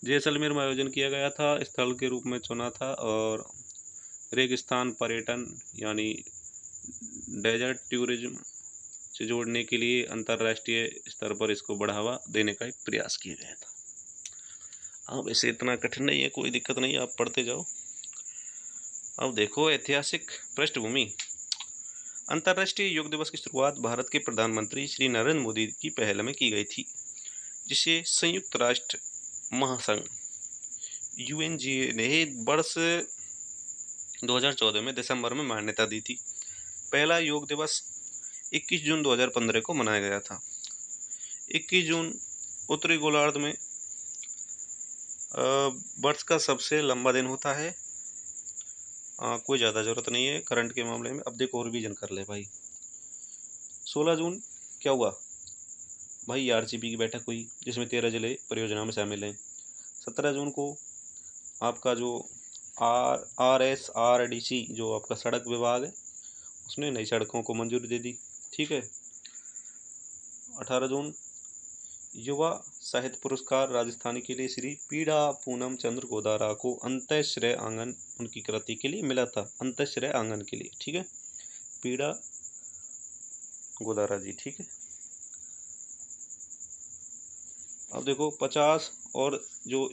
जैसलमेर में आयोजन किया गया था, स्थल के रूप में चुना था और रेगिस्तान पर्यटन यानी डेजर्ट टूरिज्म से जोड़ने के लिए अंतर्राष्ट्रीय स्तर पर इसको बढ़ावा देने का एक प्रयास किया गया था। अब इसे इतना कठिन नहीं है, कोई दिक्कत नहीं है, आप पढ़ते जाओ। अब देखो ऐतिहासिक पृष्ठभूमि। अंतर्राष्ट्रीय योग दिवस की शुरुआत भारत के प्रधानमंत्री श्री नरेंद्र मोदी की पहल में की गई थी, जिसे संयुक्त राष्ट्र महासंघ UNGA ने वर्ष 2014 में दिसंबर में मान्यता दी थी। पहला योग दिवस 21 जून 2015 को मनाया गया था। 21 जून उत्तरी गोलार्ध में वर्ष का सबसे लंबा दिन होता है। कोई ज़्यादा ज़रूरत नहीं है करंट के मामले में। अब देखो रिवीजन कर ले भाई। 16 जून क्या हुआ भाई, RGP की बैठक हुई जिसमें 13 जिले परियोजना में शामिल हैं। 17 जून को आपका जो RSRDC जो आपका सड़क विभाग है उसने नई सड़कों को मंजूरी दे दी, ठीक है। 18 जून युवा साहित्य पुरस्कार राजस्थानी के लिए श्री पीड़ा पूनम चंद्र गोदारा को अंतःश्रेय आंगन उनकी कृति के लिए मिला था, अंतःश्रेय आंगन के लिए, ठीक है, पीड़ा गोदारा जी, ठीक है। अब देखो 50 और जो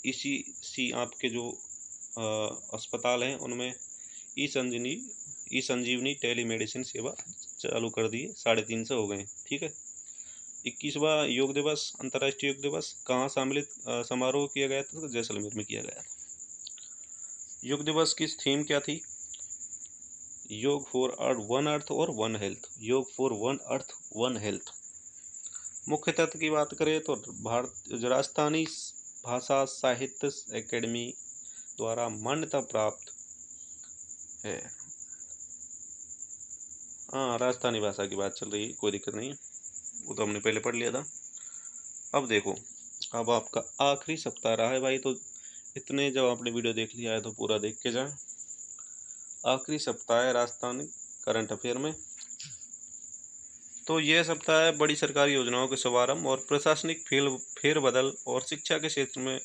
इसी आपके जो अस्पताल हैं उनमें ई संजीवनी टेलीमेडिसिन सेवा चालू कर दी है, 350 हो गए, ठीक है। 21वां योग दिवस, अंतर्राष्ट्रीय योग दिवस कहाँ सम्मिलित समारोह किया गया था? तो जैसलमेर में किया गया था। योग दिवस की थीम क्या थी? योग फॉर वन अर्थ और one health, yoga for one earth one health. मुख्य तत्व की बात करें तो राजस्थानी भाषा साहित्य अकेडमी द्वारा मान्यता प्राप्त है। हाँ, राजस्थानी भाषा की बात चल रही है, कोई दिक्कत नहीं है, वो तो हमने पहले पढ़ लिया था। अब देखो, अब आपका आखिरी सप्ताह रहा है भाई, तो इतने जब आपने वीडियो देख लिया है तो पूरा देख के जाए। आखिरी सप्ताह है राजस्थान करंट अफेयर में। तो यह सप्ताह है बड़ी सरकारी योजनाओं के शुभारंभ और प्रशासनिक फेरबदल और शिक्षा के क्षेत्र में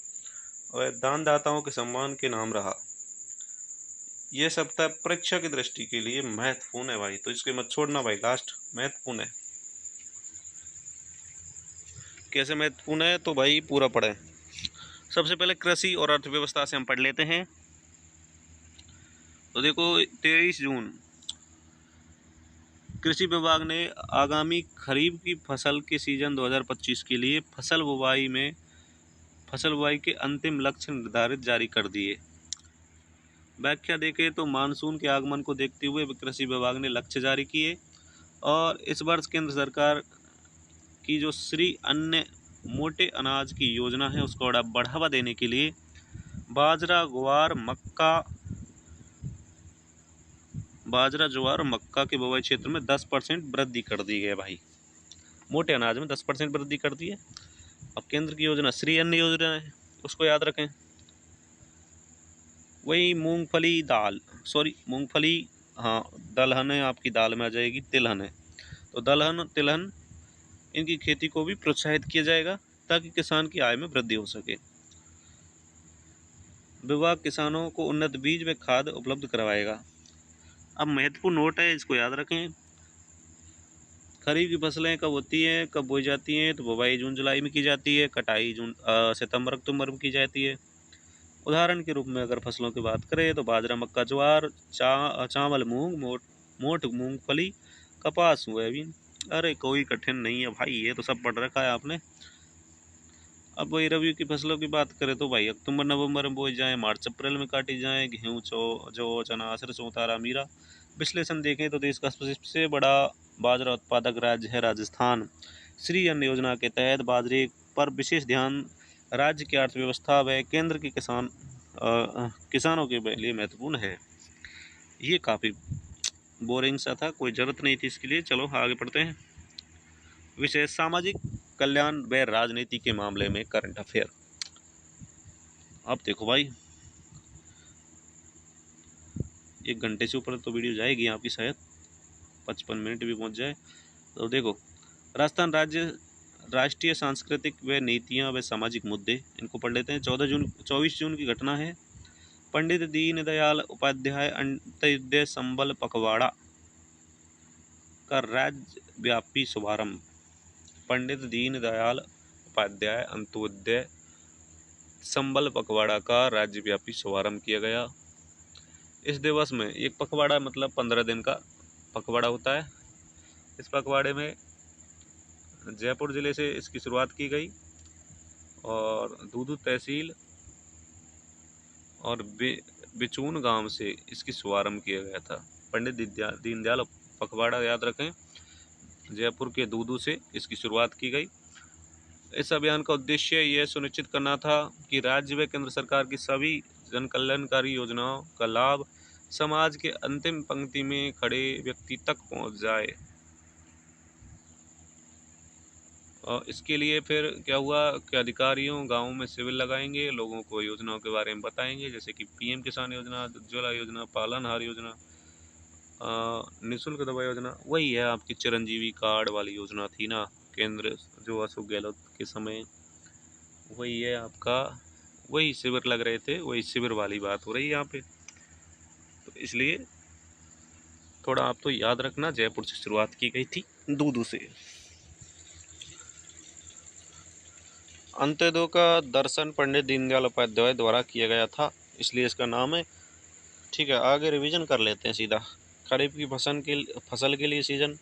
दानदाताओं के सम्मान के नाम रहा। यह सप्ताह परीक्षा की दृष्टि के लिए महत्वपूर्ण है भाई, तो इसके मत छोड़ना भाई, लास्ट महत्वपूर्ण है। कैसे महत्वपूर्ण है तो भाई पूरा पढ़ें। सबसे पहले कृषि और अर्थव्यवस्था से हम पढ़ लेते हैं। तो देखो 23 जून कृषि विभाग ने आगामी खरीफ की फसल के सीजन 2025 के लिए फसल बुवाई के अंतिम लक्ष्य निर्धारित जारी कर दिए। व्याख्या देखें तो मानसून के आगमन को देखते हुए कृषि विभाग ने लक्ष्य जारी किए और इस वर्ष केंद्र सरकार की जो श्री अन्न मोटे अनाज की योजना है उसको बढ़ावा देने के लिए बाजरा ज्वार मक्का के बुवाई क्षेत्र में 10% वृद्धि कर दी है भाई। मोटे अनाज में 10% वृद्धि कर दी है। अब केंद्र की योजना श्री अन्न योजना है, उसको याद रखें। वही मूंगफली, हाँ दलहन है, आपकी दाल में आ जाएगी तिलहन है। तो दलहन तिलहन इनकी खेती को भी प्रोत्साहित किया जाएगा ताकि किसान की आय में वृद्धि हो सके। विभाग किसानों को उन्नत बीज व खाद उपलब्ध करवाएगा। अब महत्वपूर्ण नोट है, इसको याद रखें। खरीफ की फसलें कब होती हैं, कब बोई जाती हैं, तो बुवाई जून जुलाई में की जाती है, कटाई सितंबर अक्टूबर में की जाती है। उदाहरण के रूप में अगर फसलों की बात करें तो बाजरा मक्का ज्वार चावल मूंग मोट मूंगफली कपास सोयाबीन। अरे कोई कठिन नहीं है भाई, ये तो सब पढ़ रखा है आपने। अब वही रबी की फसलों की बात करें तो भाई अक्टूबर नवंबर में बोई जाए, मार्च अप्रैल में काटी जाए। गेहूँ जौ चना सरसों तारा मीरा। विश्लेषण देखें तो देश का सबसे बड़ा बाजरा उत्पादक राज्य है राजस्थान। श्री अन्न योजना के तहत बाजरे पर विशेष ध्यान राज्य की अर्थव्यवस्था व केंद्र के किसानों के लिए महत्वपूर्ण है। ये काफ़ी बोरिंग सा था, कोई ज़रूरत नहीं थी इसके लिए। चलो आगे पढ़ते हैं। विषय सामाजिक कल्याण व राजनीति के मामले में करंट अफेयर। अब देखो भाई, 1 घंटे से ऊपर तो वीडियो जाएगी आपकी, शायद 55 मिनट भी पहुंच जाए। तो देखो, राजस्थान राष्ट्रीय सांस्कृतिक व नीतियां व सामाजिक मुद्दे, इनको पढ़ लेते हैं। 24 जून की घटना है। पंडित दीनदयाल उपाध्याय अंत्योदय संबल पखवाड़ा का राज्यव्यापी शुभारंभ। पंडित दीनदयाल उपाध्याय अंत्योदय संबल पखवाड़ा का राज्यव्यापी शुभारंभ किया गया। इस दिवस में एक पखवाड़ा मतलब 15 दिन का पखवाड़ा होता है। इस पखवाड़े में जयपुर ज़िले से इसकी शुरुआत की गई और दूदू तहसील और बिचून गांव से इसकी शुभारंभ किया गया था। पंडित दीनदयाल पखवाड़ा याद रखें, जयपुर के दूदू से इसकी शुरुआत की गई। इस अभियान का उद्देश्य यह सुनिश्चित करना था कि राज्य व केंद्र सरकार की सभी जन कल्याणकारी योजनाओं का लाभ समाज के अंतिम पंक्ति में खड़े व्यक्ति तक पहुंच जाए। और इसके लिए फिर क्या हुआ कि अधिकारियों गांवों में शिविर लगाएंगे, लोगों को योजनाओं के बारे में बताएंगे, जैसे कि पीएम किसान योजना, उज्ज्वला योजना, पालनहार योजना, निःशुल्क दवा योजना। वही है आपकी चिरंजीवी कार्ड वाली योजना थी ना, केंद्र जो अशोक गहलोत के समय, वही है आपका। वही शिविर लग रहे थे, वही शिविर वाली बात हो रही है यहाँ पे। तो इसलिए थोड़ा आप तो याद रखना, जयपुर से शुरुआत की गई थी, दूदू से। अंत्योदय का दर्शन पंडित दीनदयाल उपाध्याय द्वारा किया गया था, इसलिए इसका नाम है। ठीक है, आगे रिवीजन कर लेते हैं सीधा। खरीफ की फसल के लिए सीजन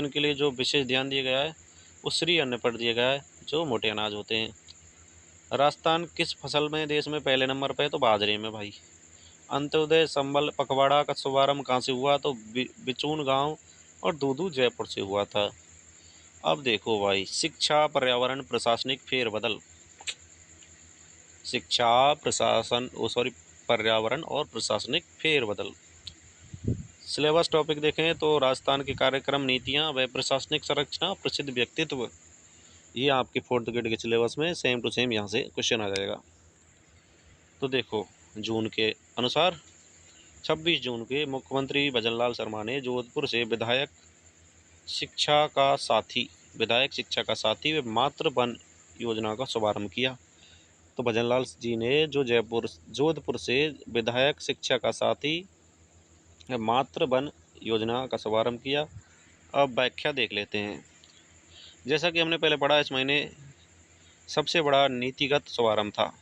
के लिए जो विशेष ध्यान दिया गया है वो श्री अन्न पर दिया गया है, जो मोटे अनाज होते हैं। राजस्थान किस फसल में देश में पहले नंबर पे है, तो बाजरे में भाई। अंत्योदय संबल पखवाड़ा का शुभारंभ कहाँ से हुआ, तो बिचून गांव और दूदू जयपुर से हुआ था। अब देखो भाई, शिक्षा पर्यावरण प्रशासनिक फेरबदल। पर्यावरण और प्रशासनिक फेरबदल। सिलेबस टॉपिक देखें तो राजस्थान के कार्यक्रम, नीतियाँ व प्रशासनिक संरचना, प्रसिद्ध व्यक्तित्व, ये आपके 4th ग्रेड के सिलेबस में सेम टू सेम यहाँ से क्वेश्चन आ जाएगा। तो देखो, जून के अनुसार 26 जून के मुख्यमंत्री भजनलाल शर्मा ने जोधपुर से विधायक शिक्षा का साथी व मातृ वन योजना का शुभारंभ किया। तो भजनलाल जी ने जोधपुर से विधायक शिक्षा का साथी मातृ वन योजना का शुभारंभ किया। अब व्याख्या देख लेते हैं। जैसा कि हमने पहले पढ़ा, इस महीने सबसे बड़ा नीतिगत शुभारंभ था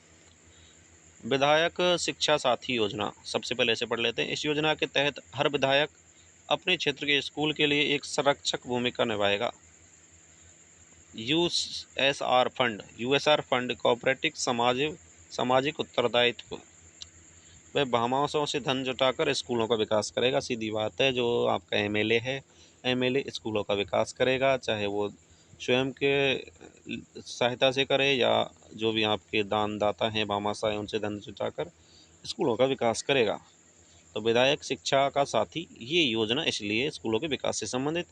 विधायक शिक्षा साथी योजना। सबसे पहले इसे पढ़ लेते हैं। इस योजना के तहत हर विधायक अपने क्षेत्र के स्कूल के लिए एक संरक्षक भूमिका निभाएगा। यूएसआर फंड कोऑपरेटिव सामाजिक उत्तरदायित्व वह भामाशाहों से धन जुटाकर स्कूलों का विकास करेगा। सीधी बात है, जो आपका एमएलए है, एमएलए स्कूलों का विकास करेगा, चाहे वो स्वयं के सहायता से करे या जो भी आपके दानदाता हैं भामाशाह हैं उनसे धन जुटाकर स्कूलों का विकास करेगा। तो विधायक शिक्षा का साथी ये योजना इसलिए स्कूलों के विकास से संबंधित।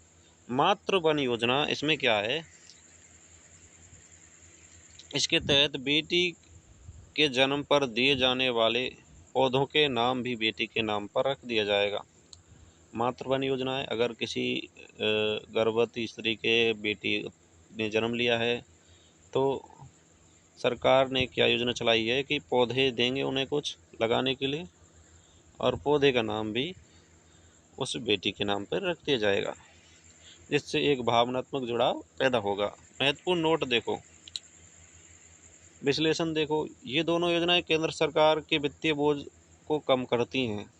मातृ वन योजना, इसमें क्या है, इसके तहत बेटी के जन्म पर दिए जाने वाले पौधों के नाम भी बेटी के नाम पर रख दिया जाएगा। मातृवन योजना है, अगर किसी गर्भवती स्त्री के बेटी ने जन्म लिया है तो सरकार ने क्या योजना चलाई है कि पौधे देंगे उन्हें कुछ लगाने के लिए, और पौधे का नाम भी उस बेटी के नाम पर रख दिया जाएगा, जिससे एक भावनात्मक जुड़ाव पैदा होगा। महत्वपूर्ण नोट देखो, विश्लेषण देखो, ये दोनों योजनाएं केंद्र सरकार के वित्तीय बोझ को कम करती हैं।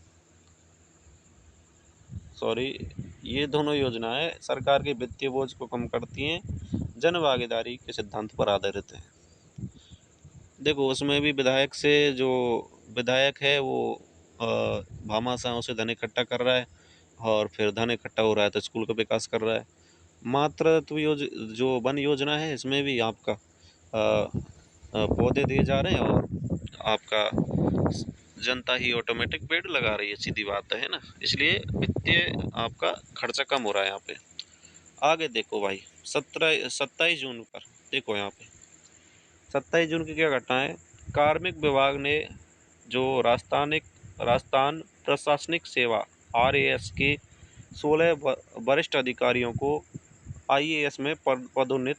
ये दोनों योजनाएं सरकार के वित्तीय बोझ को कम करती हैं, जन भागीदारी के सिद्धांत पर आधारित है। देखो, उसमें भी विधायक है वो भामाशाहों से धन इकट्ठा कर रहा है और फिर धन इकट्ठा हो रहा है तो स्कूल का विकास कर रहा है। मातृत्व जो वन योजना है, इसमें भी आपका पौधे दिए जा रहे हैं और आपका जनता ही ऑटोमेटिक पेड़ लगा रही है। सीधी बात है ना, इसलिए वित्तीय आपका खर्चा कम हो रहा है यहाँ पे। आगे देखो भाई, 27 जून पर देखो, यहाँ पे 27 जून की क्या घटना है। कार्मिक विभाग ने जो राजस्थान प्रशासनिक सेवा RAS के 16 वरिष्ठ अधिकारियों को IAS में पदोन्नत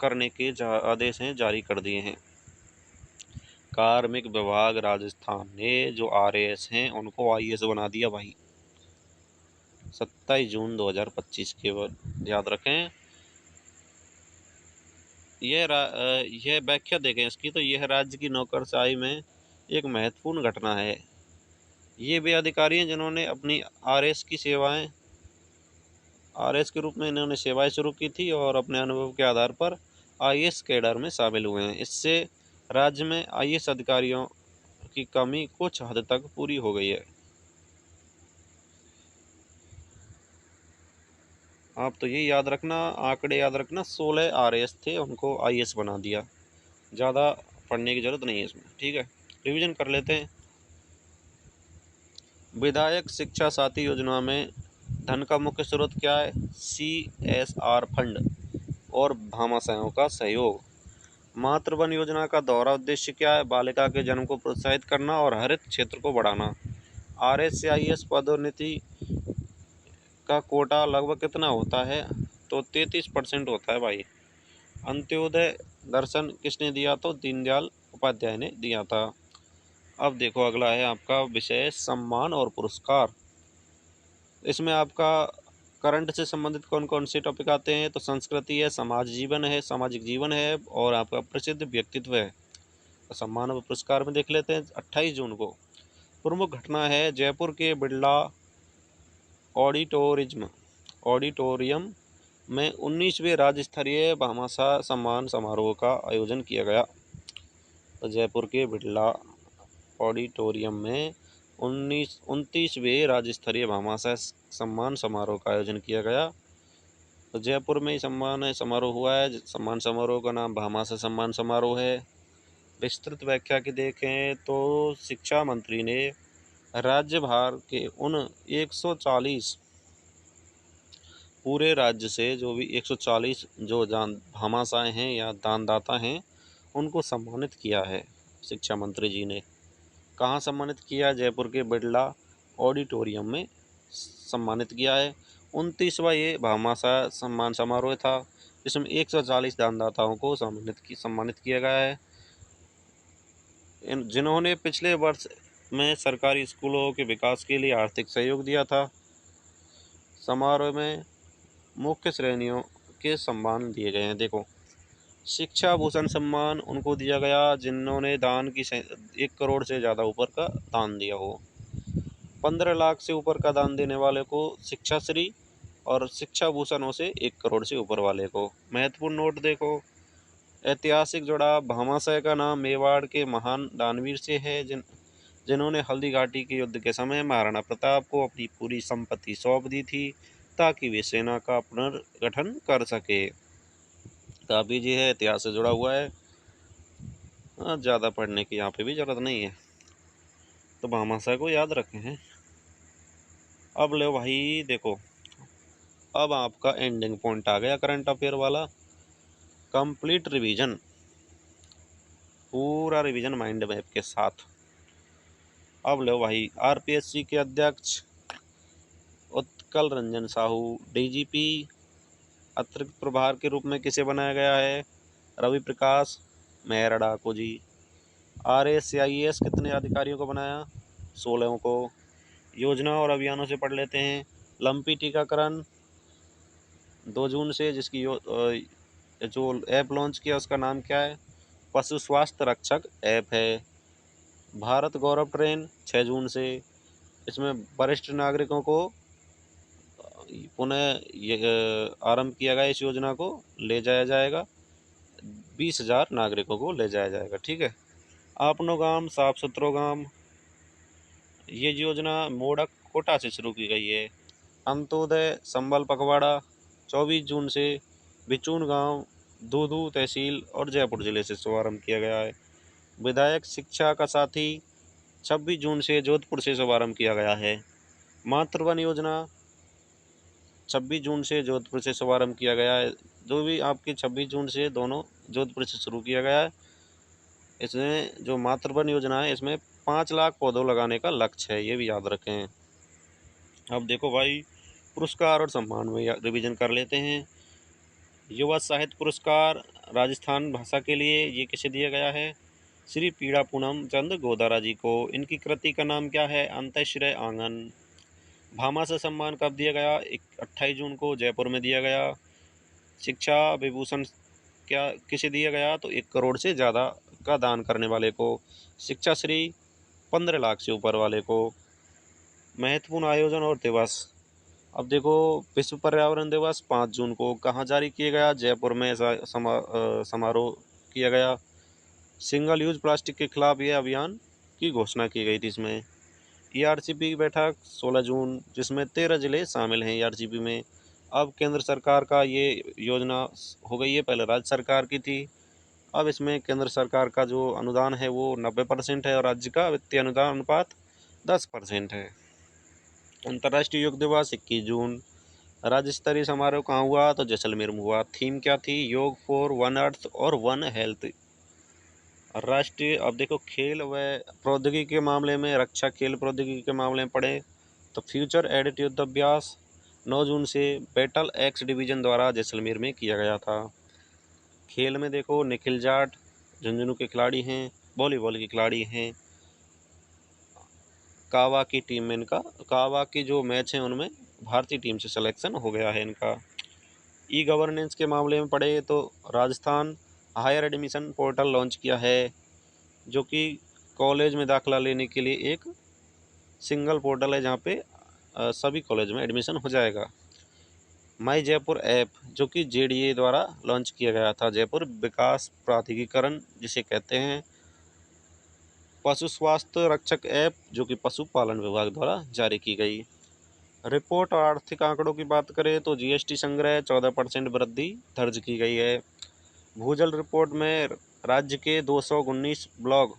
करने के आदेश जारी कर दिए हैं। कार्मिक विभाग राजस्थान ने जो RAS हैं उनको IAS बना दिया भाई, 27 जून 2025 के बाद, याद रखें। यह व्याख्या देखें इसकी, तो यह राज्य की नौकरशाही में एक महत्वपूर्ण घटना है। ये वे अधिकारी हैं जिन्होंने अपनी RAS के रूप में इन्होंने सेवाएं शुरू की थी और अपने अनुभव के आधार पर IAS कैडर में शामिल हुए हैं। इससे राज्य में IAS अधिकारियों की कमी कुछ हद तक पूरी हो गई है। आप तो ये याद रखना, आंकड़े याद रखना, 16 RAS थे, उनको IAS बना दिया। ज़्यादा पढ़ने की ज़रूरत नहीं है इसमें, ठीक है, रिवीजन कर लेते हैं। विधायक शिक्षा साथी योजना में धन का मुख्य स्रोत क्या है? CSR फंड और भामाशाहों का सहयोग। मातृवन योजना का दोहरा उद्देश्य क्या है? बालिका के जन्म को प्रोत्साहित करना और हरित क्षेत्र को बढ़ाना। RAS से IAS पदोन्नति का कोटा लगभग कितना होता है? तो 33% होता है भाई। अंत्योदय दर्शन किसने दिया? तो दीनदयाल उपाध्याय ने दिया था। अब देखो, अगला है आपका विषय सम्मान और पुरस्कार। इसमें आपका करंट से संबंधित कौन कौन से टॉपिक आते हैं? तो संस्कृति है, सामाजिक जीवन है और आपका प्रसिद्ध व्यक्तित्व है। तो सम्मान और पुरस्कार में देख लेते हैं। 28 जून को प्रमुख घटना है, जयपुर के बिरला ऑडिटोरियम में 19वें राज्य स्तरीय भामाशाह सम्मान समारोह का आयोजन किया गया। तो जयपुर के बिरला ऑडिटोरियम में 29वें राज्य स्तरीय भामाशाह सम्मान समारोह का आयोजन किया गया। तो जयपुर में ही सम्मान समारोह हुआ है। सम्मान समारोह का नाम भामाशाह सम्मान समारोह है। विस्तृत व्याख्या की देखें तो शिक्षा मंत्री ने राज्य भार के उन 140 पूरे राज्य से जो भी 140 जो भामाशाह हैं या दानदाता हैं, उनको सम्मानित किया है शिक्षा मंत्री जी ने। कहाँ सम्मानित किया? जयपुर के बिरला ऑडिटोरियम में सम्मानित किया है। 29वां ये भामाशाह सम्मान समारोह था, जिसमें 140 दानदाताओं को सम्मानित किया गया है, जिन्होंने पिछले वर्ष में सरकारी स्कूलों के विकास के लिए आर्थिक सहयोग दिया था। समारोह में मुख्य श्रेणियों के सम्मान दिए गए हैं। देखो, शिक्षा भूषण सम्मान उनको दिया गया जिन्होंने दान की 1 करोड़ से ज़्यादा ऊपर का दान दिया हो। 15 लाख से ऊपर का दान देने वाले को शिक्षाश्री, और शिक्षा भूषणों से 1 करोड़ से ऊपर वाले को। महत्वपूर्ण नोट देखो, ऐतिहासिक जुड़ाव, भामाशाह का नाम मेवाड़ के महान दानवीर से है, जिन्होंने हल्दी घाटी के युद्ध के समय महाराणा प्रताप को अपनी पूरी संपत्ति सौंप दी थी ताकि वे सेना का पुनर्गठन कर सके। काफ़ी जी है, इतिहास से जुड़ा हुआ है। ज़्यादा पढ़ने की यहाँ पे भी ज़रूरत नहीं है, तो भामाशाह को याद रखे हैं। अब लो भाई देखो, अब आपका एंडिंग पॉइंट आ गया करंट अफेयर वाला। कंप्लीट रिवीजन, पूरा रिवीजन माइंड मैप के साथ। अब लो भाई, आरपीएससी के अध्यक्ष उत्कल रंजन साहू, डीजीपी अतिरिक्त प्रभार के रूप में किसे बनाया गया है? रवि प्रकाश मेहरा डाको जी। RSCIS कितने अधिकारियों को बनाया? 16 को। योजना और अभियानों से पढ़ लेते हैं। लंपी टीकाकरण 2 जून से, जिसकी जो ऐप लॉन्च किया उसका नाम क्या है? पशु स्वास्थ्य रक्षक ऐप है। भारत गौरव ट्रेन 6 जून से, इसमें वरिष्ठ नागरिकों को पुनः आरंभ किया गया। इस योजना को ले जाया जाएगा, 20,000 नागरिकों को ले जाया जाएगा। ठीक है। आपनो गांव साफ सुथरो गांव, ये योजना मोड़क कोटा से शुरू की गई है। अंत्योदय संबल पखवाड़ा 24 जून से बिचून गांव, दूदू तहसील और जयपुर जिले से शुभारंभ किया गया है। विधायक शिक्षा का साथी 26 जून से जोधपुर से शुभारंभ किया गया है। मातृवन योजना 26 जून से जोधपुर से शुभारंभ किया गया है। जो भी आपकी 26 जून से दोनों जोधपुर से शुरू किया गया है। इसमें जो मातृवन योजना है, इसमें 5 लाख पौधों लगाने का लक्ष्य है, ये भी याद रखें। अब देखो भाई, पुरस्कार और सम्मान में रिवीजन कर लेते हैं। युवा साहित्य पुरस्कार राजस्थान भाषा के लिए ये किसे दिया गया है? श्री पीड़ा पूनम चंद गोदारा जी को। इनकी कृति का नाम क्या है? अंतःश्रय आंगन। भामाशाह सम्मान कब दिया गया? 28 जून को जयपुर में दिया गया। शिक्षा विभूषण क्या किसे दिया गया? तो 1 करोड़ से ज़्यादा का दान करने वाले को। शिक्षाश्री 15 लाख से ऊपर वाले को। महत्वपूर्ण आयोजन और दिवस, अब देखो, विश्व पर्यावरण दिवस 5 जून को कहाँ जारी किया गया? जयपुर में समारोह किया गया। सिंगल यूज प्लास्टिक के खिलाफ ये अभियान की घोषणा की गई थी। इसमें ERCP की बैठक 16 जून, जिसमें 13 जिले शामिल हैं ERCP में। अब केंद्र सरकार का ये योजना हो गई है, पहले राज्य सरकार की थी। अब इसमें केंद्र सरकार का जो अनुदान है वो 90% है और राज्य का वित्तीय अनुदान अनुपात 10% है। अंतर्राष्ट्रीय योग दिवस 21 जून। राज्य स्तरीय समारोह कहाँ हुआ? तो जैसलमेर में हुआ। थीम क्या थी? योग फॉर वन अर्थ और वन हेल्थ। राष्ट्रीय, अब देखो, खेल व प्रौद्योगिकी के मामले में, रक्षा खेल प्रौद्योगिकी के मामले में पढ़े तो फ्यूचर एडिट युद्ध अभ्यास 9 जून से बैटल एक्स डिवीजन द्वारा जैसलमेर में किया गया था। खेल में देखो, निखिल जाट झुंझुनू के खिलाड़ी हैं, वॉलीबॉल के खिलाड़ी हैं। कावा की टीम में इनका, कावा की जो मैच हैं उनमें भारतीय टीम से सिलेक्शन हो गया है इनका। ई गवर्नेंस के मामले में पढ़े तो Rajasthan higher admission portal launch किया है, जो कि कॉलेज में दाखिला लेने के लिए एक सिंगल पोर्टल है, जहाँ पे सभी कॉलेज में एडमिशन हो जाएगा। माई जयपुर ऐप, जो कि JDA द्वारा लॉन्च किया गया था, जयपुर विकास प्राधिकरण जिसे कहते हैं। पशु स्वास्थ्य रक्षक ऐप, जो कि पशुपालन विभाग द्वारा जारी की गई। रिपोर्ट और आर्थिक आंकड़ों की बात करें तो GST संग्रह 14% वृद्धि दर्ज की गई है। भूजल रिपोर्ट में राज्य के 219 ब्लॉक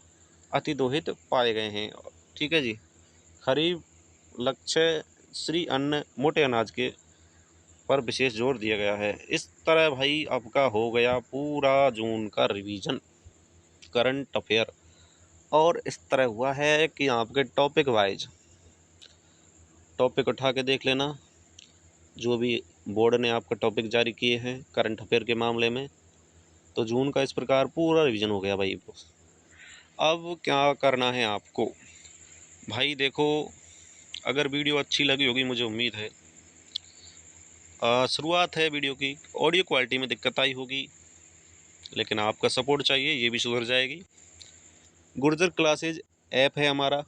अतिदोहित पाए गए हैं। ठीक है जी। खरीफ लक्ष्य श्री अन्न मोटे अनाज के पर विशेष जोर दिया गया है। इस तरह भाई आपका हो गया पूरा जून का रिवीजन करंट अफेयर। और इस तरह हुआ है कि आपके टॉपिक वाइज टॉपिक उठा के देख लेना, जो भी बोर्ड ने आपका टॉपिक जारी किए हैं करंट अफेयर के मामले में। तो जून का इस प्रकार पूरा रिवीजन हो गया भाई। अब क्या करना है आपको भाई, देखो अगर वीडियो अच्छी लगी होगी, मुझे उम्मीद है। शुरुआत है वीडियो की, ऑडियो क्वालिटी में दिक्कत आई होगी, लेकिन आपका सपोर्ट चाहिए, ये भी सुधर जाएगी। गुर्जर क्लासेज ऐप है हमारा।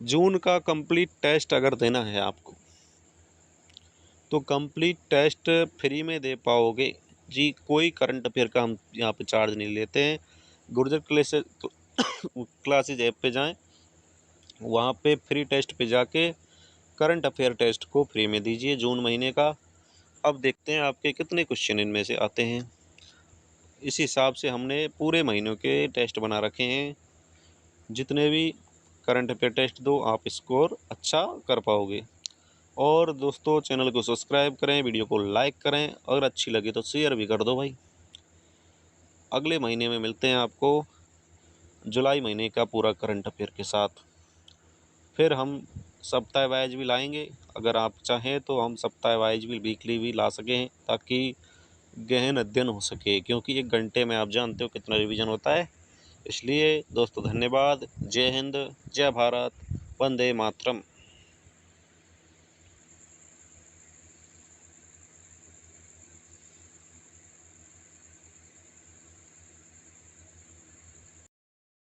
जून का कंप्लीट टेस्ट अगर देना है आपको तो कंप्लीट टेस्ट फ्री में दे पाओगे जी। कोई करंट अफेयर का हम यहाँ पे चार्ज नहीं लेते हैं। गुर्जर क्लासेज ऐप पे जाएं, वहाँ पे फ्री टेस्ट पे जाके करंट अफेयर टेस्ट को फ्री में दीजिए जून महीने का। अब देखते हैं आपके कितने क्वेश्चन इनमें से आते हैं। इस हिसाब से हमने पूरे महीनों के टेस्ट बना रखे हैं। जितने भी करंट अफेयर टेस्ट दो, आप स्कोर अच्छा कर पाओगे। और दोस्तों चैनल को सब्सक्राइब करें, वीडियो को लाइक करें, अगर अच्छी लगी तो शेयर भी कर दो भाई। अगले महीने में मिलते हैं आपको जुलाई महीने का पूरा करंट अफेयर के साथ। फिर हम सप्ताह वाइज भी लाएंगे, अगर आप चाहें तो हम सप्ताह वाइज भी वीकली भी ला सकें, ताकि गहन अध्ययन हो सके, क्योंकि 1 घंटे में आप जानते हो कितना रिवीजन होता है। इसलिए दोस्तों धन्यवाद। जय हिंद, जय भारत, वंदे मातरम।